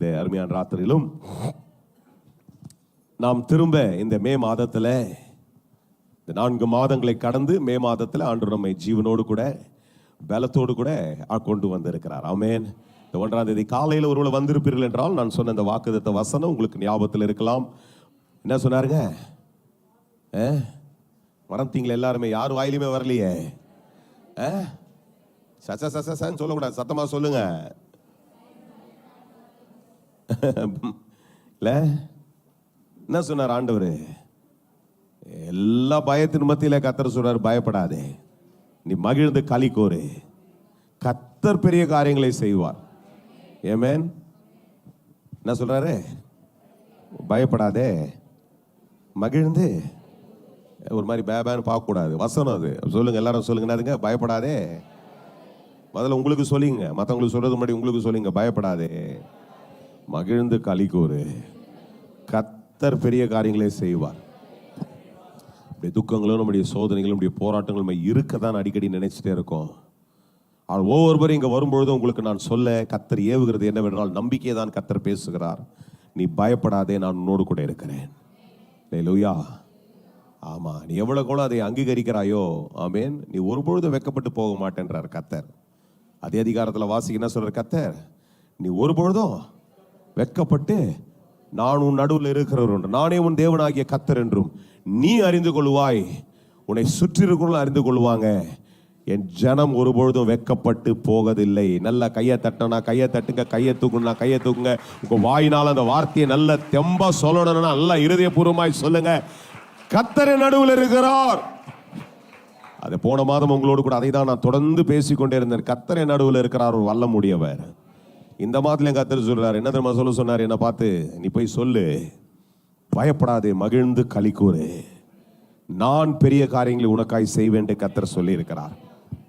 இந்த அருமையான ராத்திரியிலும் நாம் திரும்ப இந்த மே மாதத்தில் இந்த 4 மாதங்களை கடந்து மே மாதத்தில் ஆண்டவர் நம்மை ஜீவனோடு கூட பலத்தோடு கூட கொண்டு வந்திருக்கிறார். ஆமென். இந்த 1ஆம் தேதி காலையில் ஒருவேளை வந்திருப்பீர்கள் என்றால் நான் சொன்ன இந்த வாக்குத்தத்த வசனம் உங்களுக்கு ஞாபகத்தில் இருக்கலாம். என்ன சொன்னாருங்க? மறந்தீங்களா? எல்லாருமே யார் வாயிலுமே வரலையே. சசன்னு சொல்லக்கூடாது, சத்தமா சொல்லுங்க. இல்ல என்ன சொன்னார் ஆண்டவர்? எல்லா பயத்தின் மத்தியில கர்த்தர் சொல்றாரு, பயப்படாதே, நீ மகிழ்ந்து களி கூறு, கர்த்தர் பெரிய காரியங்களை செய்வார். ஆமென். என்ன சொல்றாரு? பயப்படாதே, மகிழ்ந்து. ஒரு மாதிரி பேபான்னு பார்க்க கூடாது, வசனம் அது. சொல்லுங்க, எல்லாரும் சொல்லுங்க. என்னதுங்க? பயப்படாதே. முதல்ல உங்களுக்கு சொல்லிங்க, மற்றவங்களுக்கு சொல்றது முன்னாடி உங்களுக்கு சொல்லிங்க. பயப்படாதே, மகிழ்ந்து களி கூறு, கர்த்தர் பெரிய காரியங்களை செய்வார். துக்கங்களும் நம்முடைய சோதனைகளும் நம்முடைய போராட்டங்களும் இருக்கதான் அடிக்கடி நினைச்சிட்டே இருக்கோம். ஆனால் ஒவ்வொருவரும் இங்கே வரும்பொழுது உங்களுக்கு நான் சொல்ல கர்த்தர் ஏவுகிறது என்னவென்றால், நம்பிக்கையை தான் கர்த்தர் பேசுகிறார். நீ பயப்படாதே, நான் உன்னோடு கூட இருக்கிறேன். அல்லேலூயா. ஆமா, நீ எவ்வளவு கூட அதை அங்கீகரிக்கிறாயோ, ஆமென், நீ ஒருபொழுதும் வெட்கப்பட்டு போக மாட்டேன்றார் கர்த்தர். அதே அதிகாரத்தில் வாசிக்க என்ன சொல்றார் கர்த்தர்? நீ ஒருபொழுதும் வெட்கப்பட்டு, நான் உன் நடுவில் இருக்கிறவர், நானே உன் தேவனாகிய கர்த்தர் என்றும் நீ அறிந்து கொள்வாய், உன்னை சுற்றி இருக்கிறவர்கள் அறிந்து கொள்வாங்க, என் ஜனம் ஒருபொழுதும் வெட்கப்பட்டு போவதில்லை. நல்ல கையை தட்டினா கையை தட்டுங்க, கையை தூக்குனா கையை தூக்குங்க. உங்க வாயினால் அந்த வார்த்தையை நல்ல தெம்பா சொல்லணும்னா நல்ல இருதயபூர்வமாய் சொல்லுங்க, கர்த்தர் நடுவில் இருக்கிறார். அது போன மாதம் உங்களோடு கூட அதை தான் நான் தொடர்ந்து பேசிக்கொண்டே இருந்தேன். கர்த்தர் நடுவில் இருக்கிறார், ஒரு வல்ல முடியவர். இந்த மாதத்துலயும் கர்த்தர் சொல்றாரு. என்ன தெரியுமா சொல்ல சொன்னார்? என்ன பார்த்து, நீ போய் சொல்லு, பயப்படாதே, மகிழ்ந்து களி கூறு, நான் பெரிய காரியங்களை உனக்காய் செய்வேன் என்று கர்த்தர் சொல்லி இருக்கிறார்.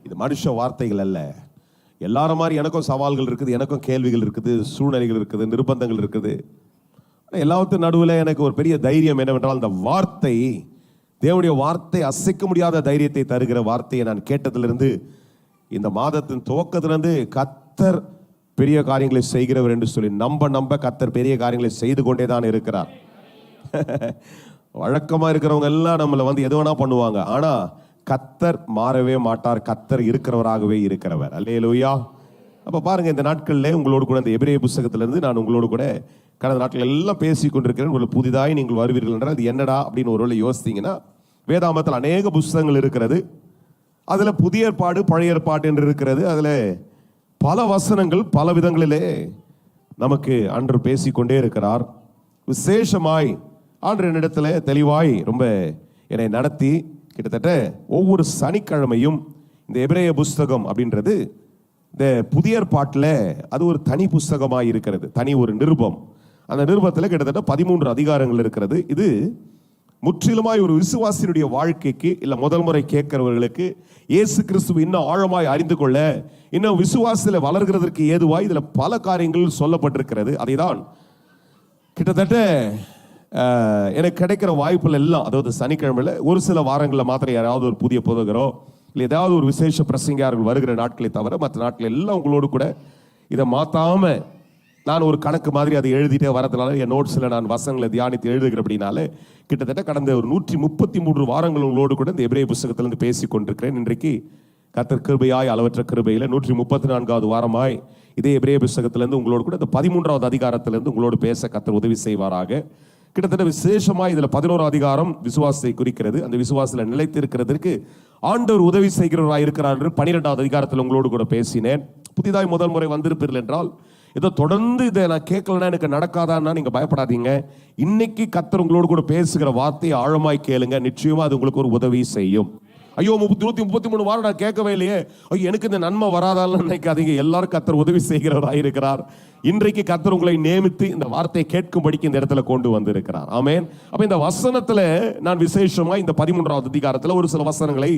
இது மனுஷ வார்த்தைகள் அல்ல. எல்லாரும் மாதிரி எனக்கும் சவால்கள் இருக்குது, எனக்கும் கேள்விகள் இருக்குது, சூழ்நிலைகள் இருக்குது, நிர்பந்தங்கள் இருக்குது. எல்லாத்துக்கும் நடுவில் எனக்கு ஒரு பெரிய தைரியம் என்னவென்றால், அந்த வார்த்தை, தேவனுடைய வார்த்தை அசைக்க முடியாத தைரியத்தை தருகிற வார்த்தையை நான் கேட்டதிலிருந்து, இந்த மாதத்தின் துவக்கத்திலிருந்து கர்த்தர் பெரிய காரியங்களை செய்கிறவர் என்று சொல்லி நம்ப கர்த்தர் பெரிய காரியங்களை செய்து கொண்டே தான் இருக்கிறார். வழக்கமா இருக்கிறவங்க எல்லாம் நம்மளை எது வேணா பண்ணுவாங்க, ஆனா கர்த்தர் மாறவே மாட்டார். கர்த்தர் இருக்கிறவராகவே இருக்கிறவர். அல்லேலூயா. அப்ப பாருங்க, இந்த நாட்கள்ல உங்களோடு கூட இந்த எபிரேய புத்தகத்திலிருந்து நான் உங்களோடு கூட கடந்த நாட்கள் எல்லாம் பேசி கொண்டிருக்கிறேன். ஒரு புதிதாய் நீங்கள் வருவீர்கள் என்றால் அது என்னடா அப்படின்னு ஒருவேளை யோசித்தீங்கன்னா, வேதாமத்தில் அநேக புஸ்தகங்கள் இருக்கிறது. அதுல புதிய ஏற்பாடு, பழைய ஏற்பாடு என்று இருக்கிறது. அதுல பல வசனங்கள் பல விதங்களிலே நமக்கு அன்று பேசிக்கொண்டே இருக்கிறார். விசேஷமாய் ஆண்டு என்னிடத்துல தெளிவாய் ரொம்ப என்னை நடத்தி, கிட்டத்தட்ட ஒவ்வொரு சனிக்கிழமையும் இந்த எபிரேய புஸ்தகம் அப்படின்றது இந்த புதிய ஏற்பாட்டில் அது ஒரு தனி புஸ்தகமாக இருக்கிறது, தனி ஒரு நிருபம். அந்த நிருபத்தில் கிட்டத்தட்ட 13 அதிகாரங்கள் இருக்கிறது. இது முற்றிலுமாய் ஒரு விசுவாசியினுடைய வாழ்க்கைக்கு, இல்லை முதல் முறை கேட்கிறவர்களுக்கு இயேசு கிறிஸ்துவை இன்னும் ஆழமாய் அறிந்து கொள்ள, இன்னும் விசுவாசத்தில் வளர்கிறதற்கு ஏதுவாய் இதில் பல காரியங்கள் சொல்லப்பட்டிருக்கிறது. அதை தான் கிட்டத்தட்ட எனக்கு கிடைக்கிற வாய்ப்புகள் எல்லாம், அதாவது சனிக்கிழமையில் ஒரு சில வாரங்களில் மாத்திரம் யாராவது ஒரு புதிய போதகரோ இல்லை ஏதாவது ஒரு விசேஷ பிரசங்கியார்கள் வருகிற நாட்களை தவிர மற்ற நாட்கள் எல்லாம் உங்களோடு கூட இதை மாற்றாம நான் ஒரு கணக்கு மாதிரி அதை எழுதிட்டே வரதுனால, என் நோட்ஸில் நான் வசனங்களை தியானித்து எழுதுகிற அப்படின்னால கிட்டத்தட்ட கடந்த ஒரு 133 வாரங்கள் உங்களோடு கூட இந்த எபிரேய புத்தகத்திலிருந்து பேசி கொண்டிருக்கிறேன். இன்றைக்கு கர்த்தர் கிருபையாய் அளவற்ற கிருபையில் 134வது வாரமாய் இதே எபிரேய புத்தகத்திலிருந்து உங்களோடு கூட இந்த 13வது அதிகாரத்திலிருந்து உங்களோடு பேச கர்த்தர் உதவி செய்வாராக. கிட்டத்தட்ட விசேஷமாய் இதில் 11வது அதிகாரம் விசுவாசத்தை குறிக்கிறது. அந்த விசுவாசத்தில் நிலைத்து இருக்கிறதற்கு ஆண்டவர் உதவி செய்கிறவராக இருக்கிறார் என்று 12வது அதிகாரத்தில் உங்களோடு கூட பேசினேன். புதிதாய் முதல் முறை வந்திருப்பீர்கள் என்றால், இதை தொடர்ந்து இதை நான் கேட்கலன்னா எனக்கு நடக்காதான்னா நீங்க பயப்படாதீங்க. இன்னைக்கு கர்த்தர் உங்களோடு கூட பேசுகிற வார்த்தையை ஆழமாய் கேளுங்க, நிச்சயமா அது உங்களுக்கு ஒரு உதவி செய்யும். ஐயோ 133 வாரம் நான் கேட்கவே இல்லையே, ஐயோ எனக்கு இந்த நன்மை வராதான்னு நினைக்காதீங்க. எல்லாரும் கர்த்தர் உதவி செய்கிறவராக இருக்கிறார். இன்றைக்கு கர்த்தர் உங்களை நியமித்து இந்த வார்த்தையை கேட்கும்படிக்கு இந்த இடத்துல கொண்டு வந்திருக்கிறார். ஆமென். அப்ப இந்த வசனத்துல நான் விசேஷமா இந்த 13வது அதிகாரத்துல ஒரு சில வசனங்களை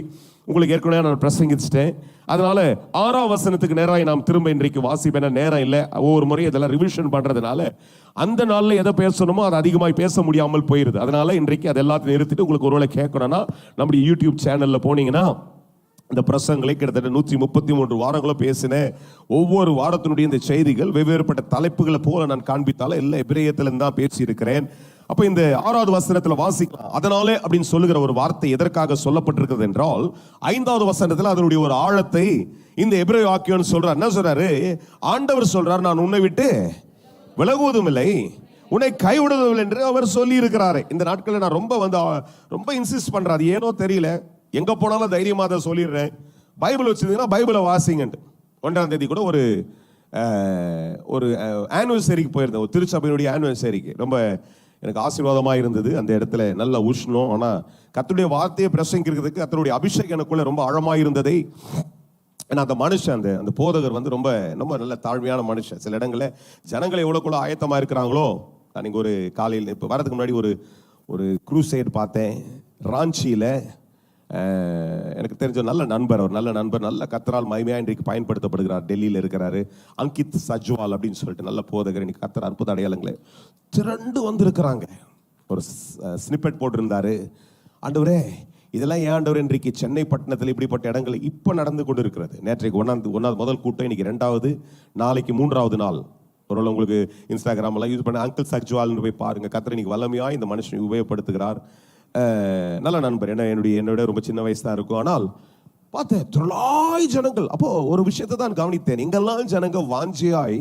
உங்களுக்கு ஏற்கனவே நான் பிரசங்கிச்சிட்டேன். அதனால 6ஆம் வசனத்துக்கு நேராக நாம் திரும்ப இன்றைக்கு வாசிப்பேன, நேரம் இல்லை. ஒவ்வொரு முறையும் இதெல்லாம் ரிவிஷன் பண்றதுனால அந்த நாளில் எதை பேசணுமோ அது அதிகமாக பேச முடியாமல் போயிருது. அதனால இன்றைக்கு அது எல்லாத்தையும் நிறுத்திட்டு உங்களுக்கு ஒருவேளை கேட்கணும்னா நம்முடைய யூடியூப் சேனல்ல போனீங்கன்னா இந்த பிரசங்களை கிட்டத்தட்ட 133 வாரங்களும் பேசினேன். ஒவ்வொரு வாரத்தினுடைய இந்த செய்திகள் வெவ்வேறுபட்ட தலைப்புகளை போல நான் காண்பித்தாலும் எல்லா எபிரேயத்திலிருந்து தான் பேசியிருக்கிறேன். அப்ப இந்த 6வது வசனத்துல வாசிக்கலாம். அதனாலே அப்படின்னு சொல்லுகிற ஒரு வார்த்தை எதற்காக சொல்லப்பட்டிருக்கிறது என்றால், 5வது வசனத்துல அதனுடைய ஒரு ஆழத்தை இந்த எபிரேய வாக்கியம் சொல்றார். என்ன சொல்றாரு? ஆண்டவர் சொல்றார், நான் உன்னை விட்டு விலகுவதும் இல்லை, உன்னை கைவிடுவதும் இல்லை என்று அவர் சொல்லி இருக்கிறாரு. இந்த நாட்களில் நான் ரொம்ப இன்சிஸ்ட் பண்றேன். அது ஏனோ தெரியல, எங்க போனாலும் தைரியமா அதை சொல்லிடுறேன். பைபிள் வச்சிருந்தீங்கன்னா பைபிளை வாசிங்கன்ட்டு. 1ஆம் தேதி கூட ஒரு ஆனிவர்சரிக்கு போயிருந்தேன், ஒரு திருச்சபையினுடைய ஆனிவர்சரிக்கு. ரொம்ப எனக்கு ஆசீர்வாதமாக இருந்தது. அந்த இடத்துல நல்ல உஷ்ணம். ஆனால் கர்த்தருடைய வார்த்தையை பிரசங்கிக்கிறதுக்கு கர்த்தருடைய அபிஷேகம் எனக்குள்ள ரொம்ப ஆழமாக இருந்ததை. ஏன்னா அந்த மனுஷன் அந்த போதகர் ரொம்ப ரொம்ப நல்ல தாழ்மையான மனுஷன். சில இடங்களில் ஜனங்களை எவ்வளோக்குள்ள ஆயத்தமாக இருக்கிறாங்களோ. நான் இங்கே ஒரு காலையில் இப்போ வரதுக்கு முன்னாடி ஒரு க்ரூசைட் பார்த்தேன் ராஞ்சியில். எனக்கு தெரிஞ்ச நல்ல நண்பர், நல்ல கர்த்தரால் மகிமையாக இன்றைக்கு பயன்படுத்தப்படுகிறார். டெல்லியில் இருக்கிறாரு. அங்கித் சஜ்வால் அப்படின்னு சொல்லிட்டு நல்ல போதகர். இன்னைக்கு கர்த்தர் அற்புத அடையாளங்களை திரண்டு வந்திருக்கிறாங்க. ஒரு ஸ்னிப்பெட் போட்டிருந்தாரு. ஆண்டவரே, இதெல்லாம் ஏன் ஆண்டவர் இன்றைக்கு சென்னை பட்டணத்தில் இப்படிப்பட்ட இடங்கள் இப்போ நடந்து கொண்டு இருக்கிறது. நேற்றைக்கு ஒன்றாவது முதல் கூட்டம், இன்னைக்கு 2வது, நாளைக்கு 3வது நாள். ஒருவேளை உங்களுக்கு இன்ஸ்டாகிராமெல்லாம் யூஸ் பண்ண அங்கிள் சஜ்வால்னு போய் பாருங்க. கர்த்தர் இன்னைக்கு வல்லமையாக இந்த மனுஷனை உபயோகப்படுத்துகிறார். நல்ல நண்பர். என்னோட ரொம்ப சின்ன வயசு தான் இருக்கும். ஆனால் பார்த்தேன் திரளாய் ஜனங்கள். அப்போ ஒரு விஷயத்தை தான் கவனித்தேன். எங்கெல்லாம் ஜனங்க வாஞ்சியாய்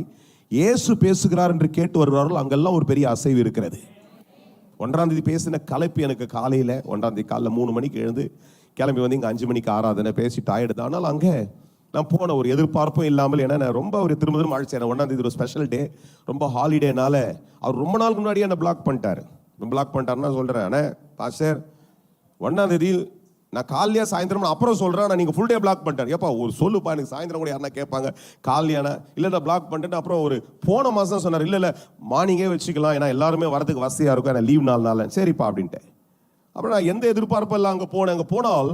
இயேசு பேசுகிறார் என்று கேட்டு வருவார்கள், அங்கெல்லாம் ஒரு பெரிய அசைவு இருக்கிறது. 1ஆம் தேதி பேசின கலைப்பு எனக்கு காலையில் 1ஆம் தேதி காலைல 3 மணிக்கு எழுந்து கிளம்பி வந்து இங்கே 5 மணிக்கு ஆராதனை பேசி டயர்டு. ஆனால் அங்கே நான் போன ஒரு எதிர்பார்ப்பும் இல்லாமல், ஏன்னா நான் ரொம்ப ஒரு திரும்ப அழைச்சேன். 1ஆம் தேதி ஒரு ஸ்பெஷல் டே, ரொம்ப ஹாலிடேனால அவர் ரொம்ப நாளுக்கு முன்னாடியே என்னை பிளாக் பண்ணிட்டாருன்னா சொல்கிறேன், ஆனால் பாஸ்டர் 1ஆம் தேதி நான் காலையா சாயந்தரம் அப்புறம் சொல்கிறேன், நான் நீங்கள் ஃபுல் டே பிளாக் பண்ணிட்டார். ஏப்பா ஒரு சொல்லுப்பா, எனக்கு சாயந்தரம் கூட யாருன்னா கேட்பாங்க காலையானா இல்லை நான் பிளாக் பண்ணிட்டேன். அப்புறம் ஒரு போன மாதம் சொன்னார், இல்லை மார்னிங்கே வச்சுக்கலாம், ஏன்னா எல்லாருமே வரதுக்கு வசதியாக இருக்கும், ஏன்னா லீவ் நாள் சரிப்பா அப்படின்ட்டேன். அப்புறம் நான் எந்த எதிர்பார்ப்பும் இல்லை அங்கே போனால்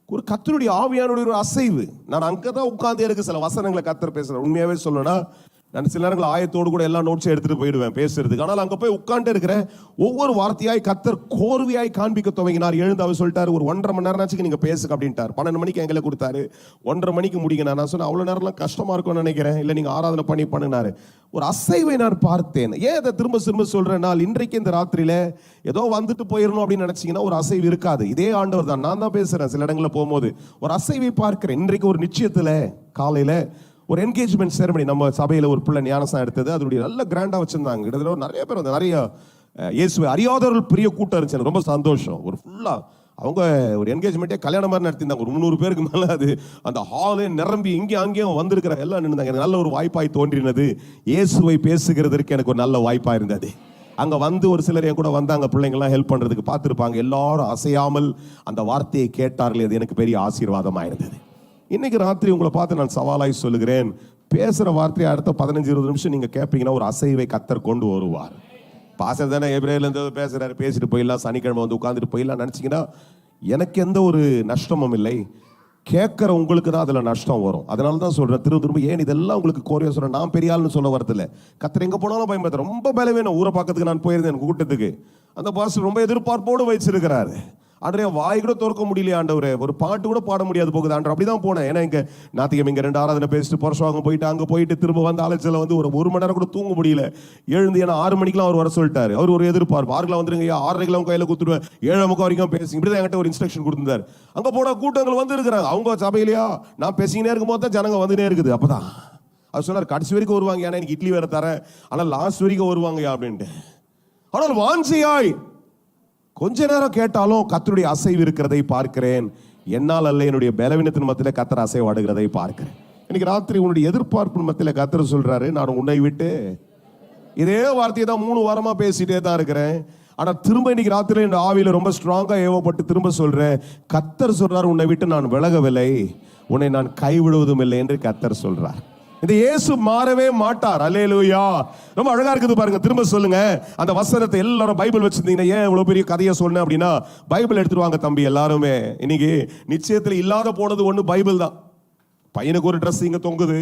ஒரு கர்த்தருடைய ஆவியானுடைய ஒரு அசைவு. நான் அங்கே தான் உட்கார்ந்து எனக்கு சில வசனங்களை கர்த்தர் பேசுகிறேன். உண்மையாகவே சொல்லணும்னா நான் சில நேரங்கள் ஆயத்தோடு கூட எல்லா நோட்ஸும் எடுத்துகிட்டு போயிடுவேன் பேசுறதுக்கு. ஆனால் அங்கே போய் உட்காந்து இருக்கிறேன். ஒவ்வொரு வார்த்தையாய் கர்த்தர் கோர்வையாய் காண்பிக்க துவங்கினார். எழுந்து அவர் சொல்லிட்டாரு, ஒரு 1.5 மணி நேரம்னாச்சுக்கு நீங்கள் பேசுங்க அப்படின்ட்டார். 12 மணிக்கு எங்களை கொடுத்தாரு, 1.5 மணிக்கு முடிங்க. நான் சொன்னேன், அவ்வளோ நேரம்லாம் கஷ்டமாக இருக்கும்னு நினைக்கிறேன், இல்லை நீங்கள் ஆராதனை பண்ணினாரு. ஒரு அசைவை நான் பார்த்தேன். ஏன் அதை திரும்ப சொல்கிறேன்னா, இன்றைக்கு இந்த ராத்திரியில் ஏதோ வந்துட்டு போயிடணும் அப்படின்னு நினச்சிங்கன்னா ஒரு அசைவு இருக்காது. இதே ஆண்டவர் தான். நான் தான் பேசுகிறேன். சில இடங்களில் போகும்போது ஒரு அசைவை பார்க்கிறேன். இன்றைக்கு ஒரு நிச்சயத்தில் காலையில் ஒரு என்கேஜ்மெண்ட் செரமனி நம்ம சபையில் ஒரு பிள்ளை ஞானசம் எடுத்தது. அதனுடைய நல்ல கிராண்டாக வச்சுருந்தாங்க. கிட்டத்தட்ட நிறைய பேர் நிறைய இயேசுவை அறியாதவர்கள் பெரிய கூட்டம் இருந்துச்சு. ரொம்ப சந்தோஷம். ஒரு ஃபுல்லாக அவங்க ஒரு என்கேஜ்மெண்ட்டே கல்யாணம் மாதிரி நடத்திருந்தாங்க. ஒரு 300 பேருக்கு மேலே அது அந்த ஹாலே நிரம்பி இங்கே அங்கேயும் வந்திருக்கிற எல்லாம் நின்றுந்தாங்க. எனக்கு நல்ல ஒரு வாய்ப்பாய் தோன்றினது. இயேசுவை பேசுகிறதற்கு எனக்கு ஒரு நல்ல வாய்ப்பாக இருந்தது. அங்கே வந்து ஒரு சிலர் என் கூட வந்தாங்க, பிள்ளைங்கள்லாம் ஹெல்ப் பண்ணுறதுக்கு பார்த்துருப்பாங்க. எல்லாரும் அசையாமல் அந்த வார்த்தையை கேட்டார்கள். அது எனக்கு பெரிய ஆசீர்வாதமாக இருந்தது. இன்னைக்கு ராத்திரி உங்களை பார்த்து நான் சவாலாய் சொல்லுகிறேன், பேசுகிற வார்த்தையை அடுத்த 15-20 நிமிஷம் நீங்கள் கேட்பீங்கன்னா ஒரு அசைவை கர்த்தர் கொண்டு வருவார். பாஸ்டர் தானே எபிரேயர்லேருந்து பேசுகிறாரு, பேசிட்டு போயிடலாம், சனிக்கிழமை வந்து உட்காந்துட்டு போயிடலாம் நினச்சிங்கன்னா எனக்கு எந்த ஒரு நஷ்டமும் இல்லை. கேட்குற உங்களுக்கு தான் அதில் நஷ்டம் வரும். அதனால தான் சொல்கிறேன் திரும்ப ஏன் இதெல்லாம் உங்களுக்கு கோரியா சொல்கிறேன். நான் பெரிய ஆள்னு சொல்ல வரதில்ல. கர்த்தர் எங்கே போனாலும் பயன்படுத்த ரொம்ப பலவேணும். ஊரை பார்க்கறதுக்கு நான் போயிருந்தேன் கூட்டத்துக்கு. அந்த பாஸ்டர் ரொம்ப எதிர்பார்ப்போடு வச்சிருக்கிறாரு. ஆண்டவரே வாய் கூட திறக்க முடியலையா ஆண்டவரே, ஒரு பாட்டு கூட பாட முடியாது போகுது ஆண்டவர். அப்படிதான் போனேன். ஏன்னா இங்கே நாத்திகம் இங்கே 2 ஆராதனை பேசிட்டு புரஷவாங்க போயிட்டு அங்கே போயிட்டு திரும்ப வந்து அலைச்சல வந்து ஒரு 1 மணி நேரம் கூட தூங்க முடியல. எழுந்து ஏன்னா 6 மணிக்கெலாம் அவர் வர சொல்லிட்டாரு. அவர் ஒரு எதிர்பார்ப்பு, 6 வந்துருங்க, 6:30 கையில் கொடுத்துருவேன், 7 வரைக்கும் பேசி இப்படிதான் என்கிட்ட ஒரு இன்ஸ்ட்ரக்ஷன் கொடுத்துருந்தார். அங்கே போட கூட்டங்கள் வந்து இருக்கிறாங்க. அவங்க சபையிலையா நான் பேசிக்கினே இருக்கும்போது தான் ஜனங்க வந்துனே இருக்குது. அப்பதான் அவர் சொன்னார், கடைசி வரைக்கும் வருவாங்க, ஏன்னா எனக்கு இட்லி வேற தரேன், ஆனால் லாஸ்ட் வரைக்கும் வருவாங்கயா அப்படின்ட்டு. ஆனால் வாஞ்சியாய் கொஞ்ச நேரம் கேட்டாலும் கர்த்தருடைய அசைவு இருக்கிறதை பார்க்கிறேன். என்னால் அல்ல, என்னுடைய பலவீனத்தின் மத்தியில கர்த்தர் அசைவாடுகிறதை பார்க்கிறேன். இன்னைக்கு ராத்திரி உன்னுடைய எதிர்பார்ப்பு மத்தியில கர்த்தர் சொல்றாரு, நான் உன்னை விட்டு இதே வார்த்தையை தான் 3 வாரமா பேசிட்டே தான் இருக்கிறேன். ஆனா திரும்ப இன்னைக்கு ராத்திரி என் ஆவியில ரொம்ப ஸ்ட்ராங்கா ஏவப்பட்டு திரும்ப சொல்றேன், கர்த்தர் சொல்றாரு, உன்னை விட்டு நான் விலகவில்லை, உன்னை நான் கைவிடுவதும் இல்லை என்று கர்த்தர் சொல்றார். இந்த இயேசு மாறவே மாட்டார். அல்லேலூயா. ரொம்ப அழகா இருக்குது பாருங்க. திரும்ப சொல்லுங்க அந்த வசனத்தை. எல்லாரும் பைபிள் வச்சிருந்தீங்கன்னா ஏன் இவ்வளவு பெரிய கதையை சொன்னேன் அப்படின்னா, பைபிள் எடுத்துருவாங்க தம்பி எல்லாருமே. இன்னைக்கு நிச்சயத்தில் இல்லாத போனது ஒண்ணு பைபிள் தான். பையனுக்கு ஒரு ட்ரெஸ் இங்க தொங்குது.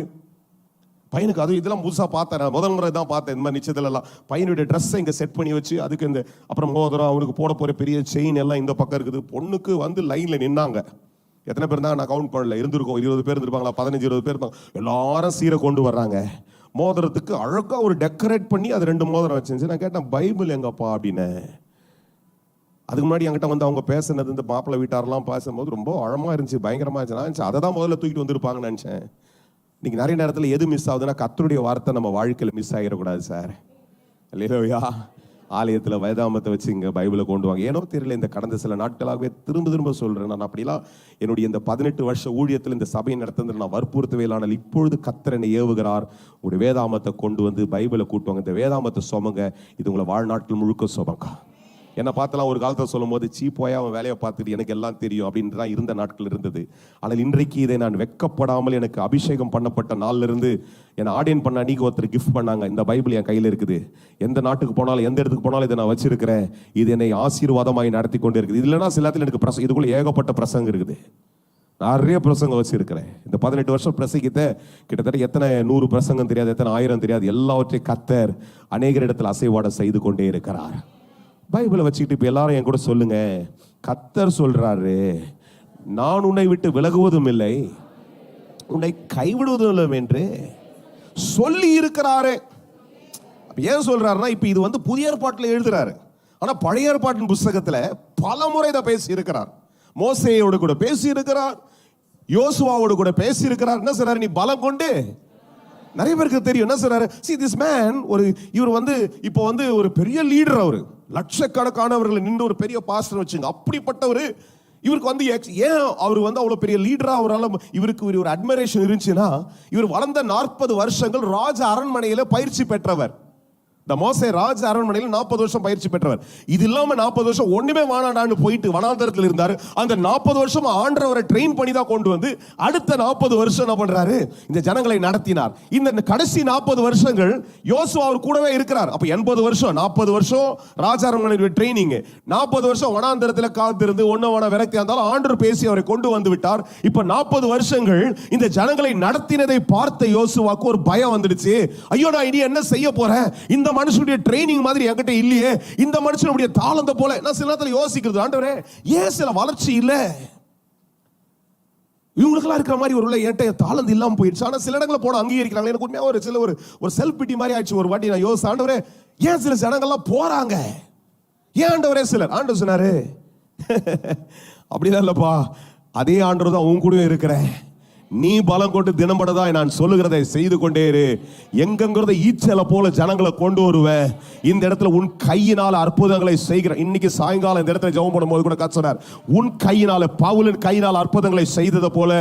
பையனுக்கு அது இதெல்லாம் புதுசாக பார்த்தேன், முதல் முறை தான் பார்த்தேன் இந்த மாதிரி நிச்சயத்துல எல்லாம். பையனுடைய ட்ரெஸ்ஸை இங்கே செட் பண்ணி வச்சு அதுக்கு இந்த அப்புறம் மோதிரம், அவனுக்கு போட போகிற பெரிய செயின் எல்லாம் இந்த பக்கம் இருக்குது. பொண்ணுக்கு வந்து லைனில் நின்னாங்க. எத்தனை பேர் தான் நான் கவுண்ட் பண்ணல, இருந்திருக்கோம் 20 பேர் இருந்திருப்பாங்களா, 15-20 பேர் இருப்பாங்க. எல்லாரும் சீரை கொண்டு வர்றாங்க. மோதிரத்துக்கு அழகா ஒரு டெக்கரேட் பண்ணி அது 2 மோதிரம் வச்சிருந்துச்சு. நான் கேட்டேன், பைபிள் எங்கப்பா அப்படின்னு. அதுக்கு முன்னாடி என்கிட்ட வந்து அவங்க பேசுனது இந்த மாப்பிள்ளை வீட்டாரெல்லாம் பேசும்போது ரொம்ப ஆழமா இருந்துச்சு, பயங்கரமா இருந்துச்சு. நான் அதை தான் முதல்ல தூக்கிட்டு வந்திருப்பாங்கன்னு நினைச்சேன். இன்னைக்கு நிறைய நேரத்தில் எது மிஸ் ஆகுதுன்னா, கர்த்தருடைய வார்த்தை நம்ம வாழ்க்கையில் மிஸ் ஆகிடக்கூடாது சார். இல்லையா? ஆலயத்தில் வேதாமத்தை வச்சு இங்கே பைபிளை கொண்டு வாங்க. ஏனோ தெரியல, இந்த கடந்த சில நாட்களாகவே திரும்ப சொல்கிறேன். நான் அப்படிலாம் என்னுடைய இந்த 18 வருஷ ஊழியத்தில் இந்த சபையை நடத்துறது நான் வற்புறுத்தவே இல்லை. ஆனால் இப்பொழுது கர்த்தர் என்னை ஏவுகிறார், உங்களுடைய வேதாமத்தை கொண்டு வந்து பைபிளை கூட்டுவாங்க, இந்த வேதாமத்தை சுமங்க, இது உங்களை வாழ்நாட்கள் முழுக்க சுமங்க. என்னை பார்த்தலாம் ஒரு காலத்தை சொல்லும் போது, சீப்போயா அவன் வேலையை பார்த்துட்டு எனக்கு எல்லாம் தெரியும் அப்படின்னு தான் இருந்த நாட்கள் இருந்தது. ஆனால் இன்றைக்கு இதை நான் வெக்கப்படாமல் எனக்கு அபிஷேகம் பண்ணப்பட்ட நாள்ல இருந்து என்னை ஆடியன் பண்ண அன்னைக்கு ஒருத்தர் கிஃப்ட் பண்ணாங்க. இந்த பைபிள் என் கையில் இருக்குது, எந்த நாட்டுக்கு போனாலும் எந்த இடத்துக்கு போனாலும் இதை நான் வச்சிருக்கிறேன், இது என்னை ஆசீர்வாதமாய் நடத்தி கொண்டே இருக்குது. இது இல்லைன்னா சில இடத்துல எனக்கு இதுக்குள்ள ஏகப்பட்ட பிரசங்கம் இருக்குது, நிறைய பிரசங்கம் வச்சிருக்கிறேன். இந்த 18 வருஷம் பிரசங்கித்த கிட்டத்தட்ட எத்தனை 100 பிரசங்கம் தெரியாது, எத்தனை 1000 தெரியாது, எல்லாவற்றையும் கர்த்தர் அநேகர் இடத்துல அசைவாட செய்து கொண்டே இருக்கிறார். பைபிளை வச்சுக்கிட்டு இப்ப எல்லாரும் என் கூட சொல்லுங்க, கர்த்தர் சொல்றாரு, நான் உன்னை விட்டு விலகுவதும் இல்லை, உன்னை கைவிடுவதும் இல்லை என்று சொல்லி இருக்கிறாரு. ஏன் சொல்றாருன்னா, இப்ப இது வந்து புதிய ஏற்பாட்டில் எழுதுறாரு. ஆனா பழைய ஏற்பாட்டின் புஸ்தகத்துல பல முறை இதை பேசி இருக்கிறார். மோசேயோடு கூட பேசி இருக்கிறார், யோசுவாவோடு கூட பேசி இருக்கிறார். என்ன சொல்றாரு? நீ பலம் கொண்டு, நிறைய பேருக்கு தெரியும் என்ன சொல்றாரு, see this man, இவர் வந்து இப்போ வந்து ஒரு பெரிய லீடர், அவரு லட்சக்கணக்கானவர்களை நின்று ஒரு பெரிய பாஸ்டர் வச்சுங்க, அப்படிப்பட்டவர். இவருக்கு வந்து ஏன் அவர் வந்து அவ்வளவு பெரிய லீடரா அவரால் இவருக்கு ஒரு அட்மிரேஷன் இருந்துச்சுன்னா, இவர் வளர்ந்த 40 வருஷங்கள் ராஜ அரண்மனையில பயிற்சி பெற்றவர். இந்த மோசே ராஜ அரண்மனையில் 40 வருஷம் பயிற்சி பெற்றவர். இது இல்லாம 40 வருஷம் ஒண்ணுமே வானாடான்னு போயிட்டு வனாந்தரத்தில் இருந்தாரு. அந்த 40 வருஷம் ஆண்டவரை ட்ரெயின் பண்ணி தான் கொண்டு வந்து அடுத்த 40 வருஷம் என்ன பண்றாரு, இந்த ஜனங்களை நடத்தினார். இந்த கடைசி 40 வருஷங்கள் யோசுவா அவர் கூடவே இருக்கிறார். அப்ப 80 வருஷம், 40 வருஷம் ராஜ அரண்மனையில் ட்ரெயினிங், 40 வருஷம் வனாந்தரத்தில் காத்திருந்து ஒன்னவன விரக்தியா இருந்தாலும் ஆண்டவர் பேசி அவரை கொண்டு வந்து விட்டார். இப்ப 40 வருஷங்கள் இந்த ஜனங்களை நடத்தினதை பார்த்த யோசுவாக்கு ஒரு பயம் வந்துடுச்சு. ஐயோ, நான் இனி என்ன செய்ய போறேன், இந்த மனுஷனுடைய ட்ரைனிங் மாதிரி என்கிட்ட இல்லையே, இந்த மனுஷனுடைய தாளந்த போல. நான் சில நேரத்தில் யோசிக்கிறது, ஆண்டவரே ஏன் சில வளர்ச்சி இல்லை, இவங்களுக்கெல்லாம் இருக்கிற மாதிரி ஒரு என்கிட்ட தாளந்து இல்லாம போயிடுச்சு. ஆனா சில இடங்களை போன அங்கீகரிக்கிறாங்க. எனக்கு உண்மையா ஒரு செல்ஃப் பிட்டி மாதிரி ஆயிடுச்சு. ஒரு வாட்டி நான் யோசிச்சேன், ஆண்டவரே ஏன் சில ஜனங்கள்லாம் போறாங்க, ஏன் ஆண்டவரே சிலர். ஆண்டவர் சொன்னாரு, அப்படிதான் இல்லப்பா, அதே ஆண்டவர் தான் உன் கூட இருக்கிறேன், நீ பலம் கொண்டு தினம்படதாய் நான் சொல்லுகிறதை செய்து கொண்டே இரு. எங்கெங்கிறத ஈச்சலை போல ஜனங்களை கொண்டு வருவேன். இந்த இடத்துல உன் கையினால் அற்புதங்களை செய்கிற. இன்னைக்கு சாயங்காலம் இந்த இடத்துல ஜெபம் பண்ணும்போது கூட கர்த்தர் சொன்னார், உன் கையினால, பவுலின் கையினால் அற்புதங்களை செய்தது போல